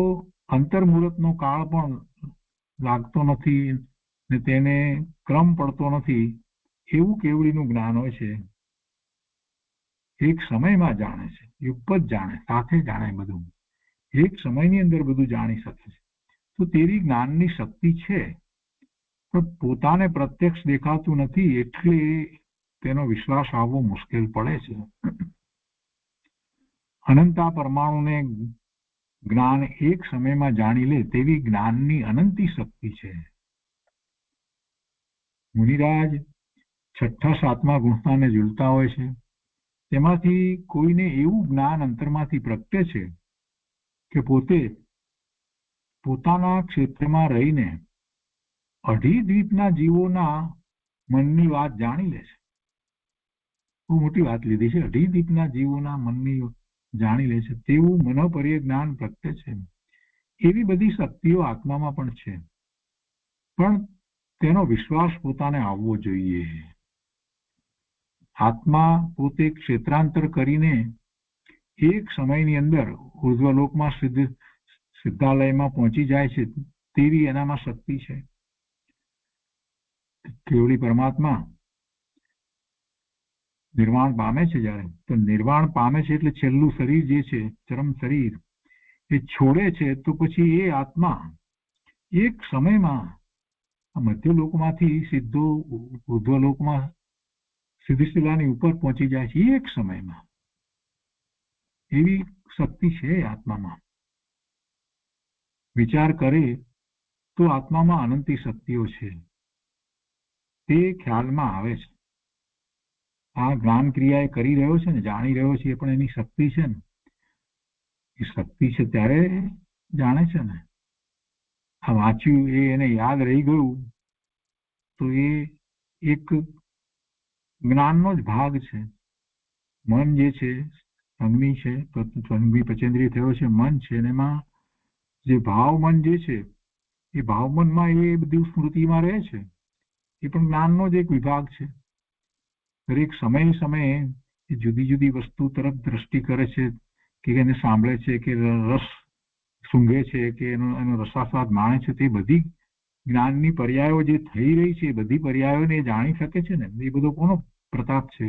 [SPEAKER 2] અંતર્મુહૂર્તનો કાળ પણ લાગતો નથી ને તેને ક્રમ પડતો નથી, એવું કેવડીનું જ્ઞાન હોય છે. એક સમયમાં જાણે છે, યુગપત જાણે, સાથે જાણે, બધું એક સમયની અંદર બધું જાણી શકે છે. તો તેવી જ્ઞાનની શક્તિ છે પણ પોતાને પ્રત્યક્ષ દેખાતું નથી એટલે તેનો વિશ્વાસ આવવો મુશ્કેલ પડે છે. અનંતા પરમાણુને જ્ઞાન એક સમયમાં જાણી લે તેવી જ્ઞાનની અનંતી શક્તિ છે. મુનિરાજ 6ઠા 7મા ગુણસ્થાને ઝૂલતા હોય છે, તેમાંથી કોઈને એવું જ્ઞાન અંતરમાંથી પ્રગટે છે કે પોતે પોતાના ક્ષેત્રમાં રહીને અઢી દ્વીપના જીવોના મનની વાત જાણી લે છે. બહુ મોટી વાત લીધી છે, અઢી દ્વીપના જીવોના મનની જાણી લે છે તેવું મનોપર્ય જ્ઞાન પ્રગટે છે. એવી બધી શક્તિઓ આત્મામાં પણ છે, પણ તેનો વિશ્વાસ પોતાને આવવો જોઈએ. આત્મા પોતે ક્ષેત્રાંતર કરીને એક સમયની અંદર ઉર્ધ્વલોકમાં સિદ્ધાલયમાં પહોંચી જાય છે તેવી એનામાં શક્તિ છે. કેવળી પરમાત્મા નિર્વાણ પામે છે જ્યારે, તો નિર્વાણ પામે છે એટલે છેલ્લું શરીર જે છે, ચરમ શરીર એ છોડે છે તો પછી એ આત્મા એક સમયમાં મધ્યલોકમાંથી સીધો ઉર્ધ્વલોકમાં સીધી શિલાની ઉપર પહોંચી જાય છે એક સમયમાં. એવી શક્તિ છે આત્મામાં. વિચાર કરે તો આત્મામાં અનંતી શક્તિઓ છે તે ખ્યાલમાં આવે છે. આ જ્ઞાન ક્રિયા એ કરી રહ્યો છે ને, જાણી રહ્યો છે, એ પણ એની શક્તિ છે ને, એ શક્તિ છે ત્યારે જાણે છે ને. આ વાંચ્યું એ એને યાદ રહી ગયું તો એ એક જ્ઞાનનો જ ભાગ છે. મન જે છે સંગમી છે, સંગમી પચેન્દ્રિય થયો છે, મન છે, અને એમાં જે ભાવ મન જે છે એ ભાવમનમાં એ બધી સ્મૃતિમાં રહે છે. એ પણ જ્ઞાનનો જ એક વિભાગ છે. દરેક સમયે સમયે એ જુદી જુદી વસ્તુ તરફ દ્રષ્ટિ કરે છે, કે એને સાંભળે છે, કે રસ સૂંઘે છે, કે એનો રસાસ્વાદ માણે છે. તે બધી જ્ઞાનની પર્યાયો જે થઈ રહી છે એ બધી પર્યાયોને એ જાણી શકે છે ને. એ બધો કોનો પ્રતાપ છે?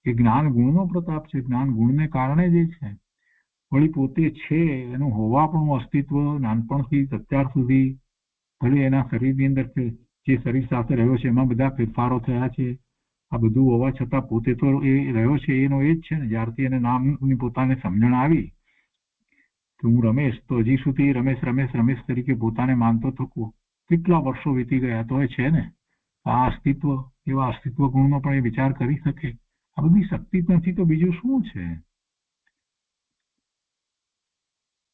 [SPEAKER 2] એ જ્ઞાન ગુણનો પ્રતાપ છે. જ્ઞાન ગુણને કારણે જે છે વળી પોતે છે એનું હોવાપણું અસ્તિત્વ નાનપણથી અત્યાર સુધી ભલે એના શરીરની અંદર જે શરીર સાથે રહ્યો છે એમાં બધા ફેરફારો થયા છે. આ બધું હોવા છતાં પોતે તો એ રહ્યો છે એનો એ જ છે ને. જ્યારથી એને નામની પોતાને સમજણ આવી કે હું રમેશ, તો હજી સુધી રમેશ રમેશ રમેશ તરીકે પોતાને માનતો થકો કેટલા વર્ષો વીતી ગયા તો એ છે ને. આ અસ્તિત્વ, એવા અસ્તિત્વ ગુણનો પણ એ વિચાર કરી શકે. આ બધી શક્તિ નથી તો બીજું શું છે?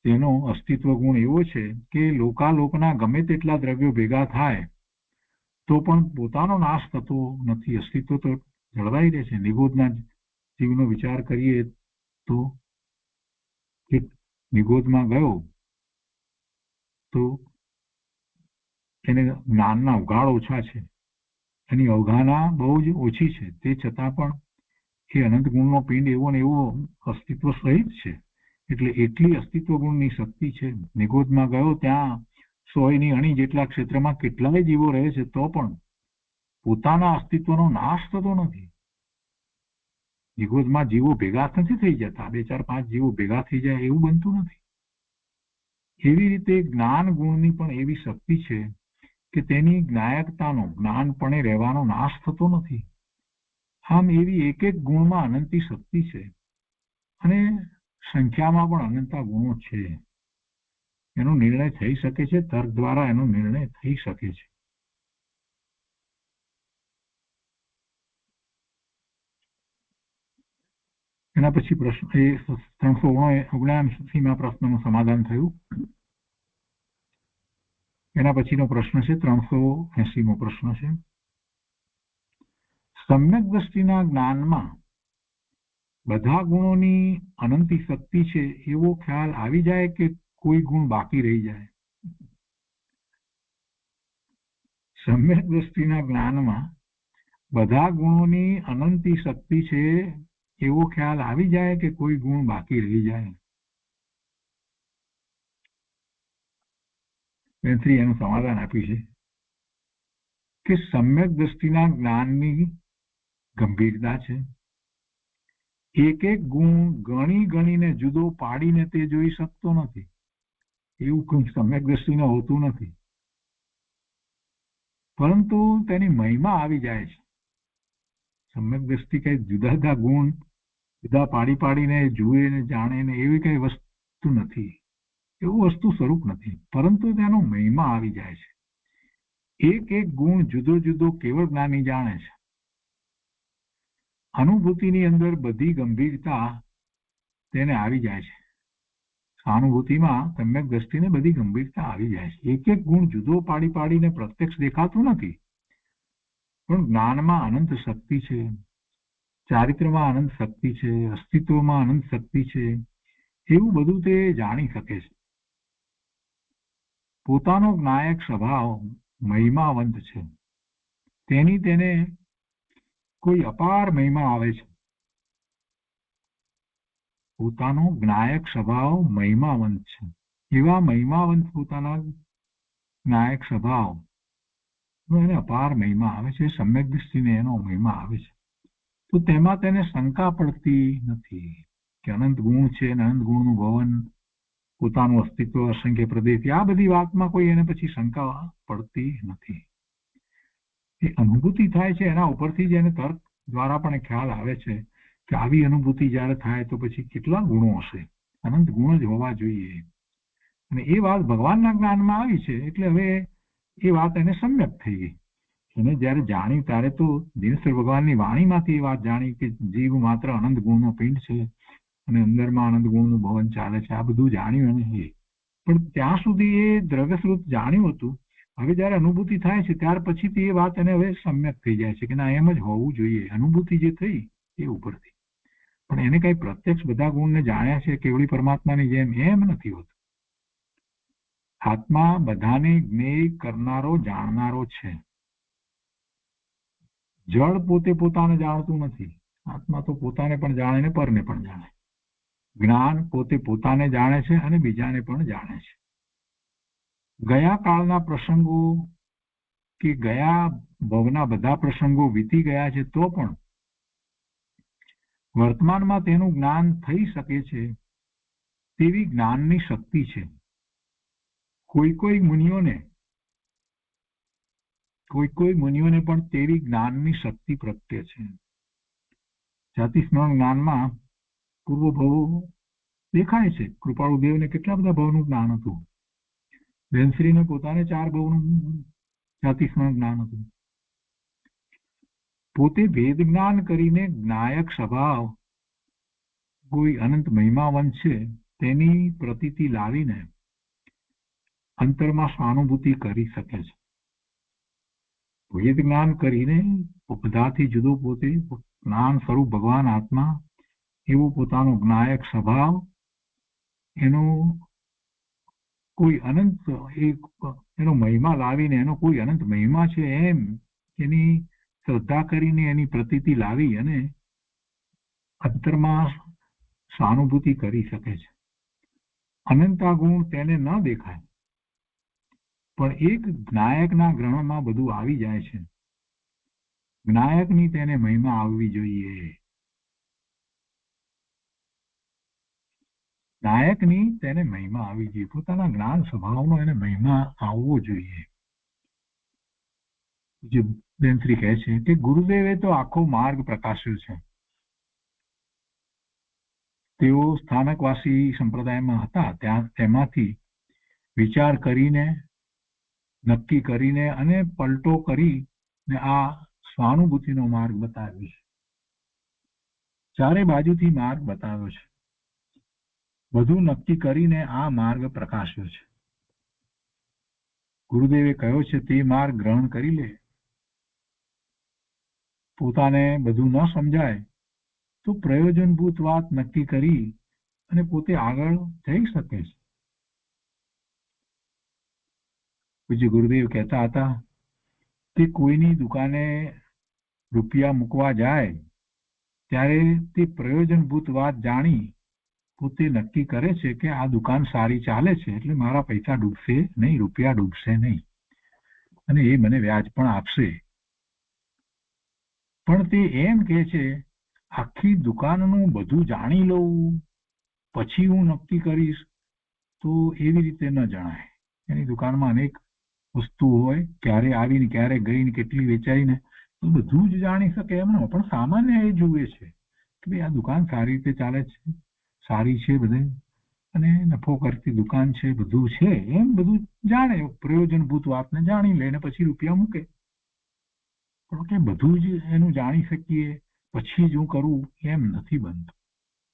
[SPEAKER 2] તેનો અસ્તિત્વ ગુણ એવો છે કે લોકાલોકના ગમે તેટલા દ્રવ્યો ભેગા થાય તો પણ પોતાનો નાશ થતો નથી. અસ્તિત્વ તો જળવાઈ રહે છે. નિગોદના જીવનો વિચાર કરીએ તો નિગોદમાં ગયો તો એને જ્ઞાનના ઉઘાડ ઓછા છે, એની અવગાહના બહુ જ ઓછી છે. તે છતાં પણ એ અનંત ગુણનો પિંડ એવો ને એવો અસ્તિત્વ સહિત છે. એટલે એટલી અસ્તિત્વ ગુણની શક્તિ છે. નિગોદમાં ગયો ત્યાં 100ની અણી જેટલા ક્ષેત્રમાં કેટલાય જીવો રહે છે તો પણ પોતાના અસ્તિત્વનો નાશ થતો નથી. નિગોદમાં જીવો ભેગા નથી થઈ જતા. 2, 4, 5 જીવો ભેગા થઈ જાય એવું બનતું નથી. એવી રીતે જ્ઞાન ગુણની પણ એવી શક્તિ છે કે તેની જ્ઞાયકતાનો, જ્ઞાનપણે રહેવાનો નાશ થતો નથી. આમ એવી એક એક ગુણમાં અનંતી શક્તિ છે અને સંખ્યામાં પણ અનંતા ગુણો છે. એનો નિર્ણય થઈ શકે છે, તર્ક દ્વારા એનો નિર્ણય થઈ શકે છે. એના પછી પ્રશ્ન એ 379માં પ્રશ્નનું સમાધાન થયું. એના પછીનો પ્રશ્ન છે 380મો પ્રશ્ન છે. સમ્યક દ્રષ્ટિના જ્ઞાનમાં બધા ગુણોની અનંતી શક્તિ છે એવો ખ્યાલ આવી જાય કે કોઈ ગુણ બાકી રહી જાય? સમ્યક દ્રષ્ટિના જ્ઞાનમાં બધા ગુણોની અનંતી શક્તિ છે એવો ખ્યાલ આવી જાય કે કોઈ ગુણ બાકી રહી જાય? વેન્થ્રી એનું સમાધાન આપ્યું છે કે સમ્યક દ્રષ્ટિના જ્ઞાનની ગંભીરતા છે. એક એક ગુણ ગણી ગણીને જુદો પાડીને તે જોઈ શકતો નથી. એવું કોઈ સમ્યક દ્રષ્ટિને હોતું નથી. પરંતુ તેની મહિમા આવી જાય છે. સમ્યક દ્રષ્ટિ કઈ જુદા જુદા ગુણ જુદા પાડી પાડીને જુએ ને જાણે ને એવી કઈ વસ્તુ નથી. એવું વસ્તુ સ્વરૂપ નથી. પરંતુ તેનો મહિમા આવી જાય છે. એક એક ગુણ જુદો જુદો કેવળ જ્ઞાની જાણે છે. અનુભૂતિની અંદર બધી ગંભીરતા તેને આવી જાય છે. સહાનુભૂતિમાં સમ્યક દ્રષ્ટિને બધી ગંભીરતા આવી જાય છે. એક એક ગુણ જુદો પાડી પાડીને પ્રત્યક્ષ દેખાતું નથી. પણ જ્ઞાનમાં અનંત શક્તિ છે, ચારિત્ર્યમાં અનંત શક્તિ છે, અસ્તિત્વમાં અનંત શક્તિ છે. એવું બધું તે જાણી શકે છે. પોતાનો જ્ઞાયક સ્વભાવ મહિમાવંત છે. તેની તેને કોઈ અપાર મહિમા આવે છે. પોતાનો જ્ઞાયક સ્વભાવ મહિમાવંત છે. એવા મહિમાવંત પોતાના જ્ઞાયક સ્વભાવ એને અપાર મહિમા આવે છે. સમ્યક દ્રષ્ટિને એનો મહિમા આવે છે. તો તેમાં તેને શંકા પડતી નથી કે અનંત ગુણ છે અને અનંત ગુણનું ભવન, પોતાનું અસ્તિત્વ, અસંખ્ય પ્રદેશ, આ બધી વાતમાં કોઈ એને પછી શંકા પડતી નથી. એ અનુભૂતિ થાય છે એના ઉપરથી જ એને તર્ક દ્વારા પણ ખ્યાલ આવે છે કે આવી અનુભૂતિ જ્યારે થાય તો પછી કેટલા ગુણો હશે? અનંત ગુણ જ હોવા જોઈએ. અને એ વાત ભગવાનના જ્ઞાનમાં આવી છે એટલે હવે એ વાત એને સમ્યક થઈ ગઈ. એને જયારે જાણી ત્યારે તો દિનેશ્વર ભગવાનની વાણીમાંથી એ વાત જાણી કે જીવ માત્ર અનંત ગુણનો પિંડ છે અને અંદરમાં અનંત ગુણનું ભવન ચાલે છે. આ બધું જાણ્યું એને. પણ ત્યાં સુધી એ દ્રવ્યસ્વરૂપ જાણ્યું હતું. હવે જયારે અનુભૂતિ થાય છે ત્યાર પછીથી એ વાત એને હવે સમ્યક થઈ જાય છે કે ના એમ જ હોવું જોઈએ. અનુભૂતિ જે થઈ એ ઉપરથી, પણ એને કઈ પ્રત્યક્ષ બધા ગુણને જાણ્યા છે કેવળી પરમાત્માની જેમ એમ નથી હોતું. આત્મા બધાને જ્ઞેય કરનારો જાણનારો છે. જળ પોતે પોતાને જાણતું નથી. આત્મા તો પોતાને પણ જાણે ને પરને પણ જાણે. જ્ઞાન પોતે પોતાને જાણે છે અને બીજાને પણ જાણે છે. ગયા કાળના પ્રસંગો કે ગયા ભવના બધા પ્રસંગો વીતી ગયા છે તો પણ વર્તમાનમાં તેનું જ્ઞાન થઈ શકે છે તેવી જ્ઞાનની શક્તિ છે. કોઈ કોઈ મુનિઓને પણ તેવી જ્ઞાનની શક્તિ પ્રત્યે છે. જાતિ સ્મરણ જ્ઞાનમાં પૂર્વ ભવો દેખાય છે. કૃપાળુ દેવને કેટલા બધા ભવનું જ્ઞાન હતું. બેનશ્રીને પોતાને 4 ભવનું જાતિ સ્મરણ જ્ઞાન હતું. પોતે ભેદ જ્ઞાન કરીને જ્ઞાયક સ્વભાવ કોઈ અનંત મહિમાવંત છે તેની પ્રતીતિ લાવીને અંતરમાં સ્વાનુભૂતિ કરી શકે છે. ભેદ જ્ઞાન કરીને બધાથી જુદો પોતે જ્ઞાન સ્વરૂપ ભગવાન આત્મા એવો પોતાનો જ્ઞાયક સ્વભાવ, એનો કોઈ અનંત એનો મહિમા લાવીને એનો કોઈ અનંત મહિમા છે એમ એની શ્રદ્ધા કરીને એની પ્રતીતિ લાવી અને અંતરમાં સહાનુભૂતિ કરી શકે છે. અનંતા ગુણ તેને ન દેખાય પણ એક જ્ઞાયકના ગ્રહણમાં બધું આવી જાય છે. જ્ઞાયકની તેને મહિમા આવવી જોઈએ. જ્ઞાયકની તેને મહિમા આવી જોઈએ. પોતાના જ્ઞાન સ્વભાવનો એને મહિમા આવવો જોઈએ. જે બેનશ્રી કહે છે કે ગુરુદેવે તો આખો માર્ગ પ્રકાશ્યો છે. તેઓ સ્થાનકવાસી સંપ્રદાયમાં હતા ત્યાં તેમાંથી વિચાર કરીને નક્કી કરીને અને પલટો કરીને આ સ્વાનુભૂતિનો માર્ગ બતાવ્યો છે. ચારે બાજુથી માર્ગ બતાવ્યો છે. બધું નક્કી કરીને આ માર્ગ પ્રકાશ્યો છે. ગુરુદેવે કહ્યો છે તે માર્ગ ગ્રહણ કરી લે. પોતાને બધું ન સમજાય તો પ્રયોજનભૂત વાત નક્કી કરી અને પોતે આગળ જઈ શકે છે. પૂજ્ય ગુરુદેવ કહેતા હતા કે કોઈની દુકાને રૂપિયા મૂકવા જાય ત્યારે તે પ્રયોજનભૂત વાત જાણી પોતે નક્કી કરે છે કે આ દુકાન સારી ચાલે છે એટલે મારા પૈસા ડૂબશે નહીં, રૂપિયા ડૂબશે નહીં અને એ મને વ્યાજ પણ આપશે. પણ તે એમ કહે છે આખી દુકાનનું બધું જાણી લઉં પછી હું નક્કી કરીશ તો એવી રીતે ન જણાય. એની દુકાનમાં અનેક વસ્તુ હોય, ક્યારે આવીને ક્યારે ગઈને કેટલી વેચાઈને તો બધું જ જાણી શકે એમ ન, પણ સામાન્ય એ જુએ છે કે ભાઈ આ દુકાન સારી રીતે ચાલે છે, સારી છે બધે અને નફો કરતી દુકાન છે, બધું છે એમ બધું જાણે. પ્રયોજનભૂત વાતને જાણી લે ને પછી રૂપિયા મૂકે. પણ કે બધું જ એનું જાણી શકીએ પછી જ હું કરું એમ નથી બનતું.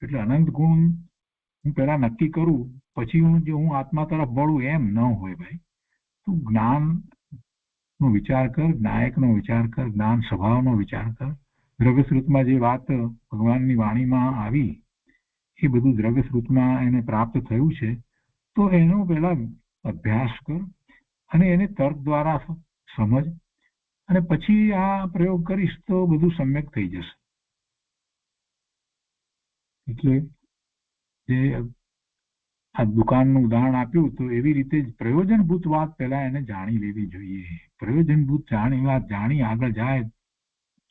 [SPEAKER 2] એટલે અનંત ગુણ હું પેલા નક્કી કરું પછી હું આત્મા તરફ વળું એમ ન હોય ભાઈ. તું જ્ઞાનનો વિચાર કર, જ્ઞાયકનો વિચાર કર, જ્ઞાન સ્વભાવનો વિચાર કર. દ્રવ્યશ્રુતમાં જે વાત ભગવાનની વાણીમાં આવી એ બધું દ્રવ્યશ્રુતમાં એને પ્રાપ્ત થયું છે તો એનો પહેલા અભ્યાસ કર અને એને તર્ક દ્વારા સમજ અને પછી આ પ્રયોગ કરીશ તો બધું સમ્યક થઈ જશે. એટલે જે આ દુકાનનું ઉદાહરણ આપ્યું તો એવી રીતે જ પ્રયોજનભૂત વાત પહેલા એને જાણી લેવી જોઈએ. પ્રયોજનભૂત વાત જાણી આગળ જાય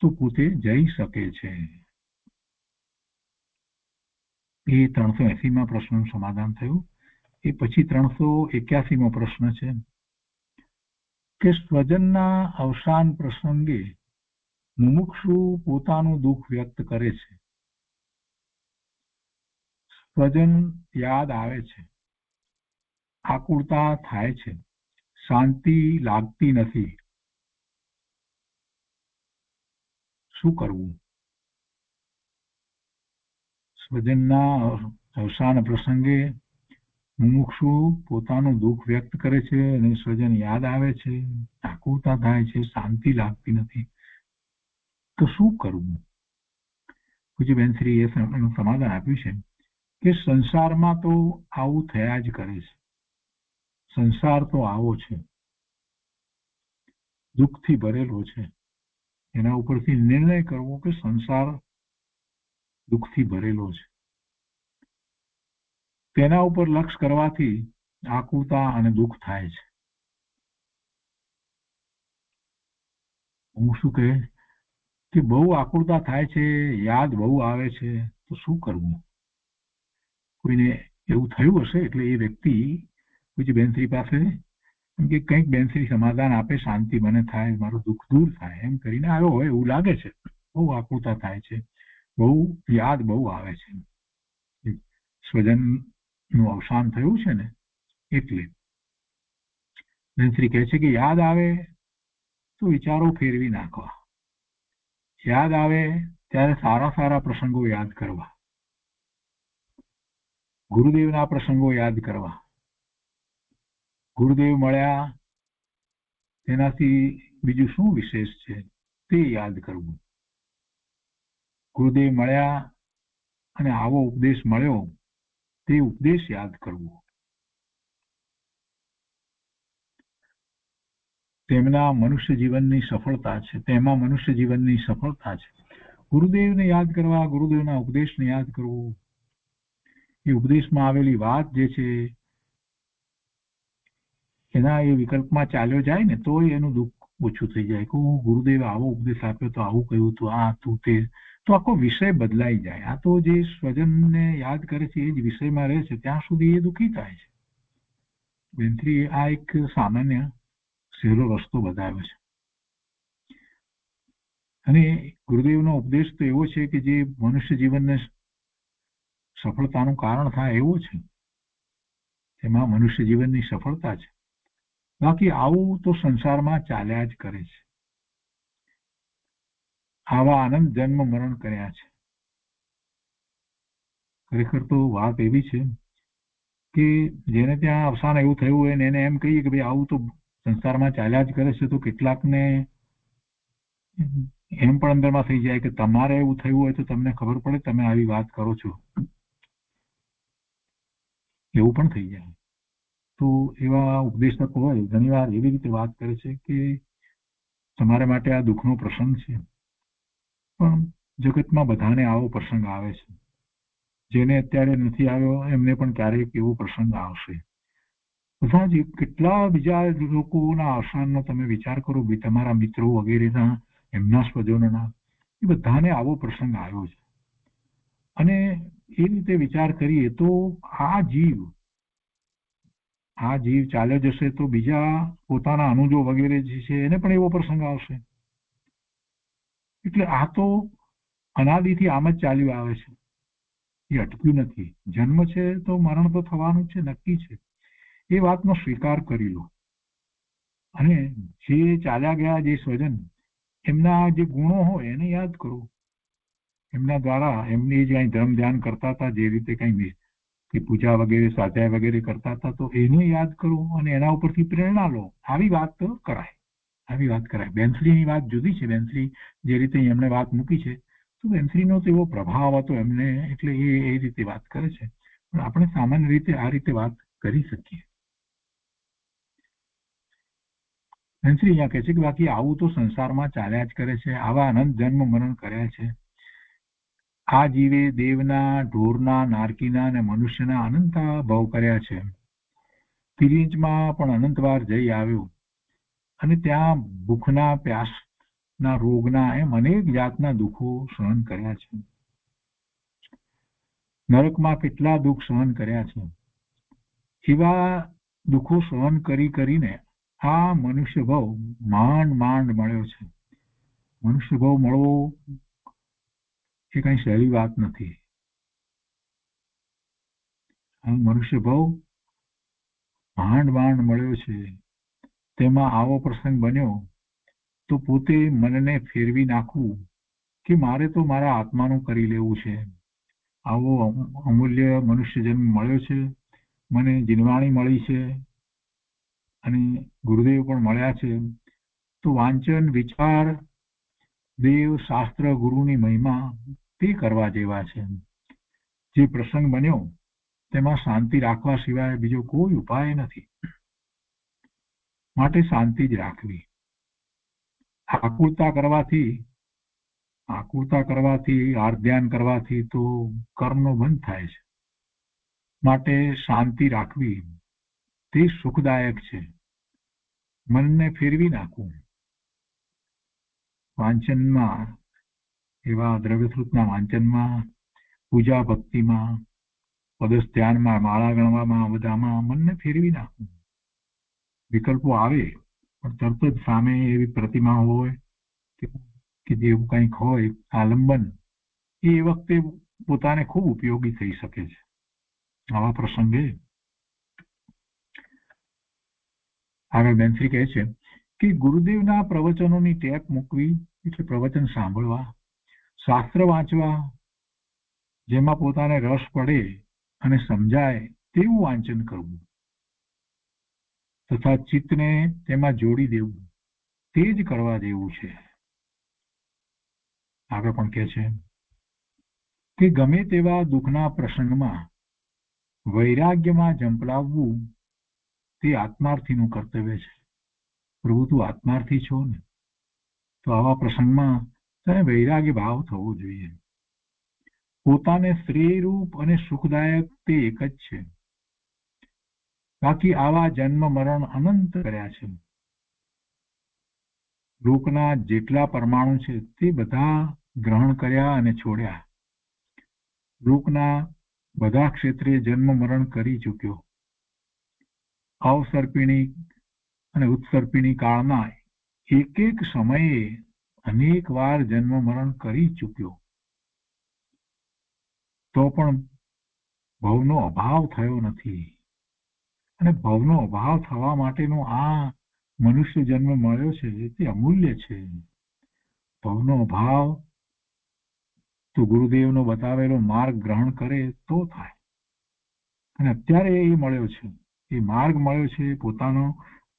[SPEAKER 2] તો પોતે જઈ શકે છે. એ 380માં પ્રશ્નનું સમાધાન થયું. એ પછી 381મો પ્રશ્ન છે કે સ્વજનના અવસાન પ્રસંગે મુમુક્ષુ પોતાનું દુઃખ વ્યક્ત કરે છે. સ્વજન યાદ આવે છે આકુળતા થાય છે, શાંતિ લાગતી નથી, શું કરવું? સ્વજનના અવસાન પ્રસંગે મુમુક્ષુ પોતાનું દુઃખ વ્યક્ત કરે છે અને સ્વજન યાદ આવે છે, આકુળતા થાય છે, શાંતિ લાગતી નથી, તો શું કરવું? પૂજ્ય બેનશ્રી એ સમાધાન આપ્યું છે કે સંસારમાં તો આવું થયા જ કરે છે. સંસાર તો આવો છે, દુઃખથી ભરેલો છે. એના ઉપરથી નિર્ણય કરવો કે સંસાર દુઃખથી ભરેલો છે. તેના ઉપર લક્ષ કરવાથી આકુળતા અને દુઃખ થાય છે. હું શું કહે કે બહુ આકુળતા થાય છે, યાદ બહુ આવે છે, તો શું કરવું? કોઈને એવું થયું હશે એટલે એ વ્યક્તિ પૂજ્ય બેનશ્રી પાસે એમ કે કંઈક બેનશ્રી સમાધાન આપે, શાંતિ મને થાય, મારું દુઃખ દૂર થાય, એમ કરીને આવ્યો હોય એવું લાગે છે. બહુ આકુળતા થાય છે, બહુ યાદ બહુ આવે છે. સ્વજનનું અવસાન થયું છે ને એટલે બેનશ્રી કહે છે કે યાદ આવે તો વિચારો ફેરવી નાખવા. યાદ આવે ત્યારે સારા સારા પ્રસંગો યાદ કરવા, ગુરુદેવના પ્રસંગો યાદ કરવા. ગુરુદેવ મળ્યા તેનાથી બીજું શું વિશેષ છે તે યાદ કરવું. ગુરુદેવ મળ્યા અને આવો ઉપદેશ મળ્યો તે ઉપદેશ યાદ કરવો. તેમના મનુષ્ય જીવનની સફળતા છે, તેમાં મનુષ્ય જીવનની સફળતા છે. ગુરુદેવને યાદ કરવા, ગુરુદેવના ઉપદેશને યાદ કરવું. એ ઉપદેશમાં આવેલી વાત જે છે એના એ વિકલ્પમાં ચાલ્યો જાય ને તો એનું દુઃખ ઓછું થઈ જાય કે હું ગુરુદેવે આવો ઉપદેશ આપ્યો તો આવું કહ્યું તો આ તું તે, તો આખો વિષય બદલાઈ જાય. આ તો જે સ્વજનને યાદ કરે છે એ જ વિષયમાં રહે છે ત્યાં સુધી એ દુઃખી થાય છે. બેનશ્રી આ એક સામાન્ય સહેલો રસ્તો બતાવ્યો છે. અને ગુરુદેવનો ઉપદેશ તો એવો છે કે જે મનુષ્ય જીવનને સફળતાનું કારણ થાય એવો છે. તેમાં મનુષ્ય જીવનની સફળતા છે. બાકી આવું તો સંસારમાં ચાલ્યા જ કરે છે. આવા આનંદ જન્મ મરણ કર્યા છે. ખરેખર તો વાત એવી છે કે જેને ત્યાં અવસાન એવું થયું હોય ને એને એમ કહીએ કે ભાઈ આવું તો સંસારમાં ચાલ્યા જ કરે છે તો કેટલાકને એમ પણ અંદરમાં થઈ જાય કે તમારે એવું થયું હોય તો તમને ખબર પડે, તમે આવી વાત કરો છો, એવું પણ થઈ જાય. તો એવા ઉપદેશક હોય ઘણીવાર એવી રીતે વાત કરે છે કે તમારા માટે આ દુઃખનો પ્રસંગ છે, પણ જગતમાં બધાને આવો પ્રસંગ આવે છે. જેને અત્યારે નથી આવ્યો એમને પણ ક્યારેક એવો પ્રસંગ આવશે. બધા જ કેટલા બીજા લોકોના અવસાનનો તમે વિચાર કરો, તમારા મિત્રો વગેરેના, એમના સ્વજનોના, એ બધાને આવો પ્રસંગ આવ્યો છે. અને એ રીતે વિચાર કરીએ તો આ જીવ ચાલ્યો જશે તો બીજા પોતાના અનુજો વગેરે જે છે એને પણ એવો પ્રસંગ આવશે. એટલે આ તો અનાદિથી આમ જ ચાલ્યું આવે છે, એ અટક્યું નથી. જન્મ છે તો મરણ તો થવાનું છે, નક્કી છે. એ વાતનો સ્વીકાર કરી લો. અને જે ચાલ્યા ગયા જે સ્વજન, એમના જે ગુણો હોય એને યાદ કરો. એમના દ્વારા એમની જે ધર્મ ધ્યાન કરતા હતા, જે રીતે કંઈ કે પૂજા વગેરે સ્વાધ્યાય વગેરે કરતા હતા, તો એને યાદ કરો અને એના ઉપરથી પ્રેરણા લો. આવી વાત તો કરાય, આવી વાત કરાય. બેનશ્રીની વાત જુદી છે. બેનશ્રી જે રીતે એમણે વાત મૂકી છે તો બેનશ્રીનો તો એવો પ્રભાવ હતો એમને, એટલે એ રીતે વાત કરે છે. પણ આપણે સામાન્ય રીતે આ રીતે વાત કરી શકીએ. બેનશ્રી અહીંયા કહે છે કે બાકી આવું તો સંસારમાં ચાલ્યા જ કરે છે. આવા અનંત જન્મ મરણ કર્યા છે. આ જીવે દેવના, ઢોરના, નારકીના અને મનુષ્યના અનંતા ભવ કર્યા છે. તિર્યંચમાં પણ અનંતવાર જઈ આવ્યો અને ત્યાં ભૂખના, પ્યાસના, રોગના એમ અનેક જાતના દુઃખો સહન કર્યા છે. નરકમાં કેટલા દુઃખ સહન કર્યા છે. એવા દુઃખો સહન કરીને આ મનુષ્ય ભાવ માંડ મળ્યો છે. મનુષ્ય ભાવ મળવો એ કઈ સહેલી વાત નથી. મનુષ્ય ભાવ ભાંડ ભાંડ મળ્યો છે, તેમાં આવો પ્રસંગ બન્યો તો પોતે મનને ફેરવી નાખવું કે મારે તો મારા આત્માનું કરી લેવું છે. આવો અમૂલ્ય મનુષ્ય જન્મ મળ્યો છે, મને જીનવાણી મળી છે અને ગુરુદેવ પણ મળ્યા છે, તો વાંચન, વિચાર, દેવ, શાસ્ત્ર, ગુરુની મહિમા તે કરવા જેવા છે. જે પ્રસંગ બન્યો તેમાં શાંતિ રાખવા સિવાય બીજો કોઈ ઉપાય નથી. માટે શાંતિ જ રાખવી. આકુળતા કરવાથી આર્ધ્યાન કરવાથી તો કર્મનો બંધ થાય છે. માટે શાંતિ રાખવી તે સુખદાયક છે. મનને ફેરવી નાખવું. વાંચનમાં, એવા દ્રવ્યશ્રુતના વાંચનમાં, પૂજા ભક્તિમાં, પદસ્થ ધ્યાનમાં, માળા ગણવામાં, બધામાં મનને ફેરવી નાખવું. વિકલ્પો આવે પણ તરત જ સામે એવી પ્રતિમા હોય કે જેવું કંઈક હોય આલંબન, એ વખતે પોતાને ખૂબ ઉપયોગી થઈ શકે છે. આવા પ્રસંગે આગળ બેનશ્રી કહે છે કે ગુરુદેવના પ્રવચનોની ટેપ મૂકવી એટલે પ્રવચન સાંભળવા, શાસ્ત્ર વાંચવા, જેમાં પોતાને રસ પડે અને સમજાય તેવું વાંચન કરવું તથા ચિત્તને તેમાં જોડી દેવું, તે જ કરવા જેવું છે. આગળ પણ કહે છે કે ગમે તેવા દુઃખના પ્રસંગમાં વૈરાગ્યમાં ઝંપલાવવું તે આત્માર્થીનું કર્તવ્ય છે. પ્રભુ, તું આત્માર્થી છો ને, તો આવા પ્રસંગમાં તને વૈરાગ્ય ભાવ થવો જોઈએ. પોતાને શ્રેયરૂપ અને સુખદાયક તે એક જ છે. બાકી આવા જન્મ મરણ અનંત કર્યા છે. લોકના જેટલા પરમાણુ છે તે બધા ગ્રહણ કર્યા અને છોડ્યા. લોકના બધા ક્ષેત્રે જન્મ મરણ કરી ચૂક્યો. અવસર્પિણી અને ઉત્સર્પિણી કાળમાં એક એક સમયે અનેક વાર જન્મ મરણ કરી ચૂક્યો. તો પણ ભવનો અભાવ થયો નથી. અને ભવનો અભાવ થવા માટેનો આ મનુષ્ય જન્મ મળ્યો છે તે અમૂલ્ય છે. ભવનો અભાવ તો ગુરુદેવનો બતાવેલો માર્ગ ગ્રહણ કરે તો થાય. અને અત્યારે એ મળ્યો છે, એ માર્ગ મળ્યો છે,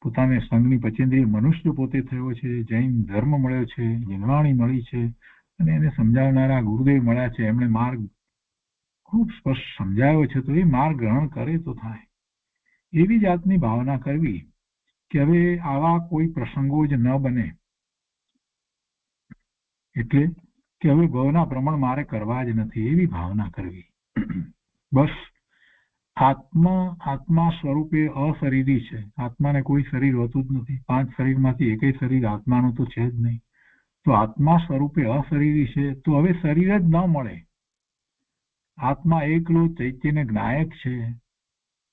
[SPEAKER 2] પોતાને સંઘની પચેન્દ્રિય મનુષ્ય પોતે થયો છે, જૈન ધર્મ મળ્યો છે, જીનવાણી મળી છે, અને એને સમજાવનારા ગુરુદેવ મળ્યા છે. એમણે માર્ગ ખૂબ સ્પષ્ટ સમજાવ્યો છે, તો એ માર્ગ ગ્રહણ કરે તો થાય. એવી જાતની ભાવના કરવી કે હવે આવા કોઈ પ્રસંગો જ ન બને, એટલે કે હવે ભવના પ્રમાણ મારે કરવા જ નથી, એવી ભાવના કરવી. બસ આત્મા સ્વરૂપે અશરીરી છે. આત્માને કોઈ શરીર હોતું જ નથી. 5 શરીરમાંથી એકેય શરીર આત્માનું તો છે જ નહીં. તો આત્મા સ્વરૂપે અશરીરી છે, તો હવે શરીર જ ન મળે. આત્મા એકલો ચૈત્યને જ્ઞાયક છે,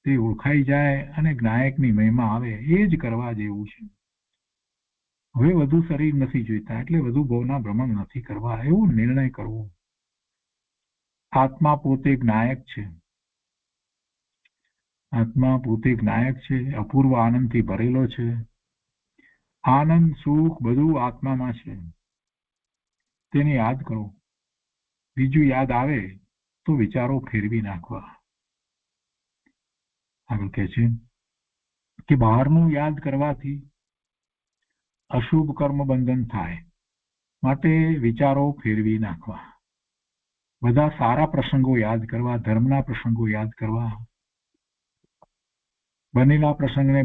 [SPEAKER 2] તે ઓળખાઈ જાય અને જ્ઞાયકની મહિમા આવે, એ જ કરવા જેવું છે. હવે વધુ શરીર નથી જોઈતા, એટલે વધુ ભવના ભ્રમણ નથી કરવા, એવો નિર્ણય કરવો. આત્મા પોતે જ્ઞાયક છે. આત્મા પોતે જ્ઞાયક છે, અપૂર્વ આનંદથી ભરેલો છે. આનંદ, સુખ બધું આત્મામાં છે. તેને યાદ કરો. બીજું યાદ આવે તો વિચારો ફેરવી નાખવા. આગળ કહે છે કે બહારનું યાદ કરવાથી અશુભ કર્મ બંધન થાય. માટે વિચારો ફેરવી નાખવા. બધા સારા પ્રસંગો યાદ કરવા, ધર્મના પ્રસંગો યાદ કરવા. બનેલા પ્રસંગને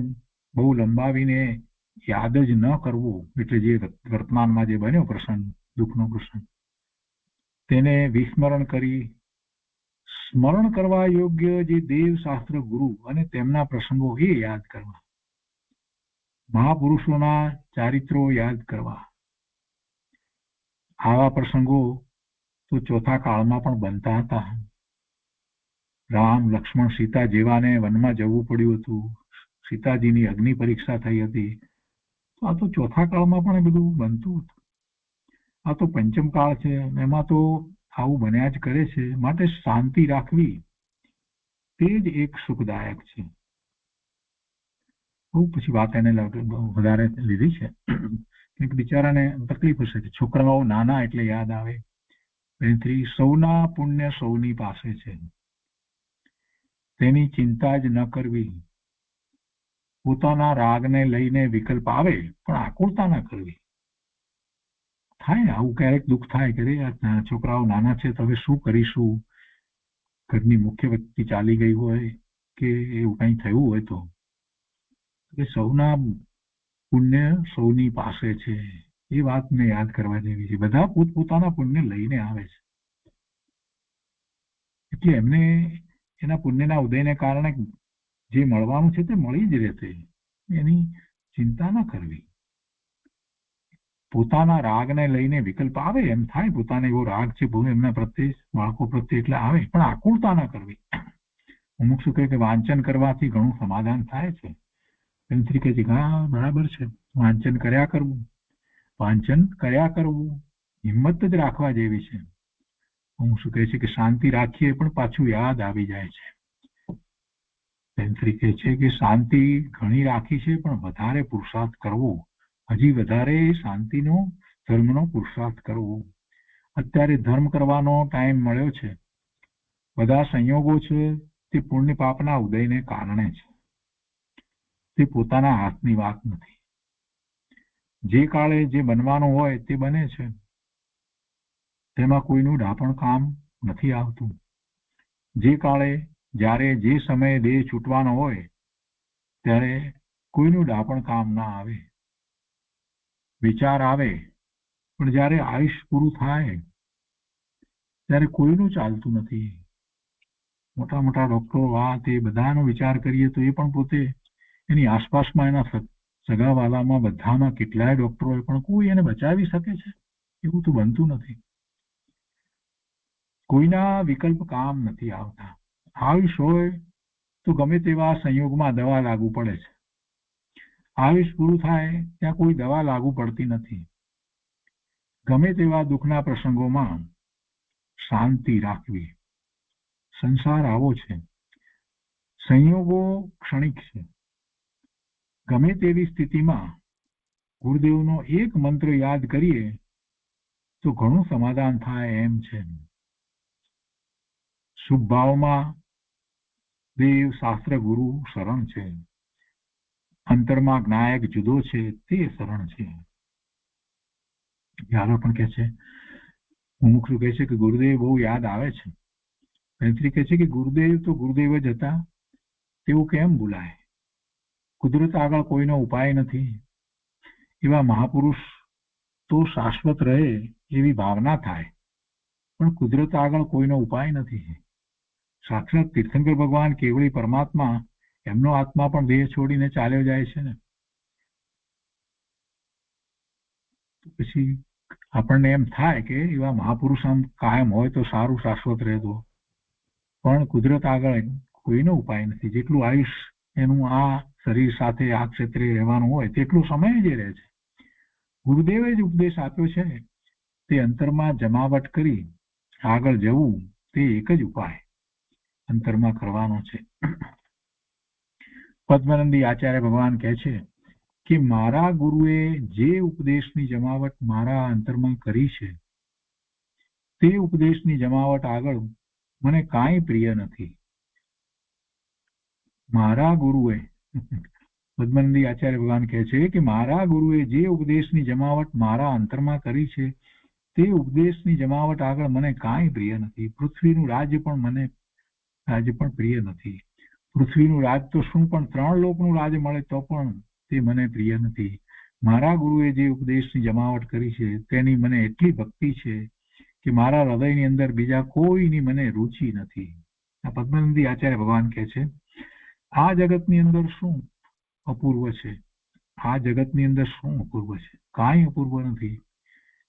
[SPEAKER 2] બહુ લંબાવીને યાદ જ ન કરવો, એટલે જે વર્તમાનમાં જે બન્યો પ્રસંગ, દુઃખનો પ્રસંગ, તેને વિસ્મરણ કરી સ્મરણ કરવા યોગ્ય જે દેવ, શાસ્ત્ર, ગુરુ અને તેમના પ્રસંગો એ યાદ કરવા. મહાપુરુષોના ચારિત્રો યાદ કરવા. આવા પ્રસંગો તો ચોથા કાળમાં પણ બનતા હતા. રામ, લક્ષ્મણ, સીતા જેવાને વનમાં જવું પડ્યું હતું. સીતાજીની અગ્નિ પરીક્ષા થઈ હતી. તો આ તો ચોથા કાળમાં પણ એ બધું બનતું હતું. આ તો પંચમ કાળ છે, એમાં તો આવું બન્યા જ કરે છે. માટે શાંતિ રાખવી તે જ એક સુખદાયક છે. બહુ પછી વાત એને વધારે લીધી છે. કેમ બિચારાને તકલીફ હશે કે છોકરાઓ નાના એટલે યાદ આવે. સૌના પુણ્ય સૌની પાસે છે, તેની ચિંતા જ ન કરવી. પોતાના રાગને લઈને વિકલ્પ આવે પણ આકુળતા ન કરવી. થાય ને આવું ક્યારેક દુઃખ થાય કે છોકરાઓ નાના છે તો હવે શું કરીશું, ઘરની મુખ્ય વ્યક્તિ ચાલી ગઈ હોય કે એવું કંઈ થયું હોય તો સૌના પુણ્ય સૌની પાસે છે એ વાતને યાદ કરવા જેવી છે. બધા પોતપોતાના પુણ્ય લઈને આવે છે એટલે એમને એના પુણ્યના ઉદયને કારણે જે મળવાનું છે તે મળી જ રહેશે, એની ચિંતા ન કરવી. પોતાના રાગને લઈને વિકલ્પ આવે એમ થાય પોતાને એવો રાગ છે બહુ એમના પ્રત્યે, બાળકો પ્રત્યે એટલે આવે પણ આકુળતા ન કરવી. અમુક શું કહે કે વાંચન કરવાથી ઘણું સમાધાન થાય છે. એમ તરીકે હા બરાબર છે, વાંચન કર્યા કરવું હિંમત જ રાખવા જેવી છે. હું શું કહે છે કે શાંતિ રાખીએ પણ પાછું યાદ આવી જાય છે. એમ તરીકે છે કે શાંતિ ઘણી રાખી છે પણ વધારે પુરુષાર્થ કરવો, હજી વધારે શાંતિનો ધર્મનો પુરુષાર્થ કરવો. અત્યારે ધર્મ કરવાનો ટાઈમ મળ્યો છે, બધા સંયોગો છે તે પુણ્ય પાપના ઉદયને કારણે છે, તે પોતાના હાથની વાત નથી. જે કાળે જે બનવાનું હોય તે બને છે, તેમાં કોઈનું ડાપણ કામ નથી આવતું. જે કાળે જ્યારે જે સમયે દેહ છૂટવાનો હોય ત્યારે કોઈનું ડાપણ કામ ના આવે. વિચાર આવે પણ જ્યારે આયુષ્ય પૂરું થાય ત્યારે કોઈનું ચાલતું નથી. મોટા મોટા ડોક્ટરો આ તે બધાનો વિચાર કરીએ તો એ પણ પોતે એની આસપાસમાં એના સગાવાલામાં બધામાં કેટલાય ડોક્ટરો પણ કોઈ એને બચાવી શકે છે એવું તો બનતું નથી. કોઈના વિકલ્પ કામ નથી આવતા. આયુષ્ય હોય તો ગમે તેવા સંયોગમાં દવા લાગુ પડે છે. આયુષ્ય પૂરું થાય ત્યાં કોઈ દવા લાગુ પડતી નથી. ગમે તેવા દુઃખના પ્રસંગોમાં શાંતિ રાખવી. સંસાર આવો છે, સંયોગો ક્ષણિક છે. ગમે તેવી સ્થિતિમાં ગુરુદેવનો એક મંત્ર યાદ કરીએ તો ઘણું સમાધાન થાય એમ છે. શુભ ભાવમાં દેવ શાસ્ત્ર ગુરુ શરણ છે, અંતરમાં જ્ઞાયક જુદો છે તે શરણ છે. યાદો પણ કહે છે, અમુક કહે છે કે ગુરુદેવ બહુ યાદ આવે છે. કહે છે કે ગુરુદેવ તો ગુરુદેવ જ હતા તેવું કેમ ભૂલાય. કુદરત આગળ કોઈનો ઉપાય નથી. એવા મહાપુરુષ તો શાશ્વત રહે એવી ભાવના થાય પણ કુદરત આગળ કોઈનો ઉપાય નથી. સાક્ષાત તીર્થંકર ભગવાન કેવળી પરમાત્મા, એમનો આત્મા પણ દેહ છોડીને ચાલ્યો જાય છે ને. પછી આપણને એમ થાય કે એવા મહાપુરુષ આમ કાયમ હોય તો સારું, શાશ્વત રહેતો. પણ કુદરત આગળ કોઈનો ઉપાય નથી. જેટલું આયુષ્ય એનું આ શરીર સાથે આ ક્ષેત્રે રહેવાનું હોય તેટલો સમય જ રહે છે. ગુરુદેવે જ ઉપદેશ આપ્યો છે તે અંતરમાં જમાવટ કરી આગળ જવું તે એક જ ઉપાય અંતરમાં કરવાનો છે. પદ્માનંદી આચાર્ય ભગવાન કહે છે કે મારા ગુરુએ જે ઉપદેશની જમાવટ મારા અંતરમાં કરી છે તે ઉપદેશની જમાવટ આગળ મને કાંઈ પ્રિય નથી. મારા ગુરુએ પદ્માનંદી આચાર્ય ભગવાન કહે છે કે મારા ગુરુએ જે ઉપદેશની જમાવટ મારા અંતરમાં કરી છે તે ઉપદેશની જમાવટ આગળ મને કાંઈ પ્રિય નથી. પૃથ્વીનું રાજ્ય પણ પ્રિય નથી. પૃથ્વીનું રાજ તો શું પણ 3 લોકનું રાજ મળે તો પણ તે મને પ્રિય નથી. મારા ગુરુએ જે ઉપદેશની જમાવટ કરી છે તેની મને એટલી ભક્તિ છે કે મારા હૃદયની અંદર બીજા કોઈની મને રુચિ નથી. આ પદ્માનંદી આચાર્ય ભગવાન કહે છે આ જગતની અંદર શું અપૂર્વ છે? આ જગતની અંદર શું અપૂર્વ છે? કાંઈ અપૂર્વ નથી.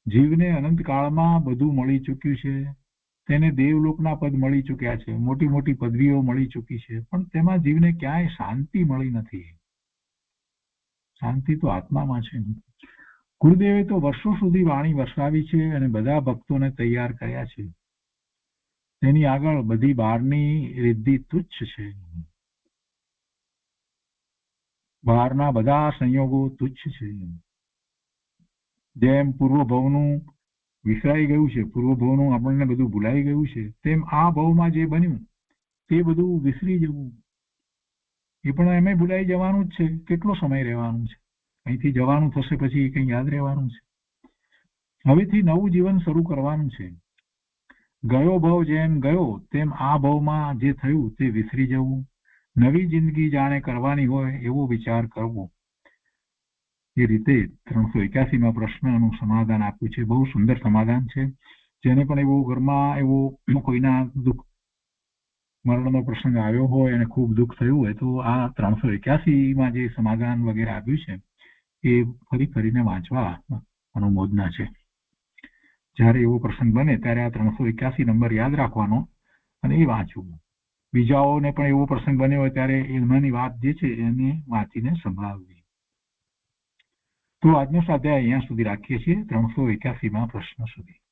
[SPEAKER 2] જીવને અનંત કાળમાં બધું મળી ચૂક્યું છે. તેને દેવલોકના પદ મળી ચૂક્યા છે, મોટી મોટી પદવીઓ મળી ચૂકી છે, પણ તેમાં જીવને ક્યાંય શાંતિ મળી નથી. શાંતિ તો આત્મામાં છે. ગુરુદેવે તો વર્ષો સુધી વાણી વરસાવી છે અને બધા ભક્તોને તૈયાર કર્યા છે. તેની આગળ બધી બહારની રિદ્ધિ તુચ્છ છે. બહારના બધા સંયોગો તુચ્છ છે. જેમ પૂર્વભવનું વિસરાઈ ગયું છે, પૂર્વભવનું આપણને બધું ભૂલાઈ ગયું છે, તેમ આ ભવમાં જે બન્યું તે બધું વિસરી જવું એ પણ એમે ભૂલાઈ જવાનું જ છે. કેટલો સમય રહેવાનું છે? અહીંથી જવાનું થશે પછી કંઈ યાદ રહેવાનું છે? હવેથી નવું જીવન શરૂ કરવાનું છે. ગયો ભવ જેમ ગયો તેમ આ ભવમાં જે થયું તે વિસરી જવું, નવી જિંદગી જાણે કરવાની હોય એવો વિચાર કરવો. એ રીતે 381માં પ્રશ્નનું સમાધાન આપ્યું છે. બહુ સુંદર સમાધાન છે. જેને પણ એવો ઘરમાં એવો કોઈના દુઃખ મરણનો પ્રસંગ આવ્યો હોય અને ખૂબ દુઃખ થયું હોય તો આ 381માં જે સમાધાન વગેરે આપ્યું છે એ ફરી ફરીને વાંચવા અનુમોદના છે. જ્યારે એવો પ્રસંગ બને ત્યારે આ 381 નંબર યાદ રાખવાનો અને એ વાંચવું. બીજાઓને પણ એવો પ્રસંગ બન્યો હોય ત્યારે એમાંની વાત જે છે એને વાંચીને સંભળાવવી. તો આજનો સ્વાધ્યાય અહીંયા સુધી રાખીએ છીએ, 381માં પ્રશ્ન સુધી.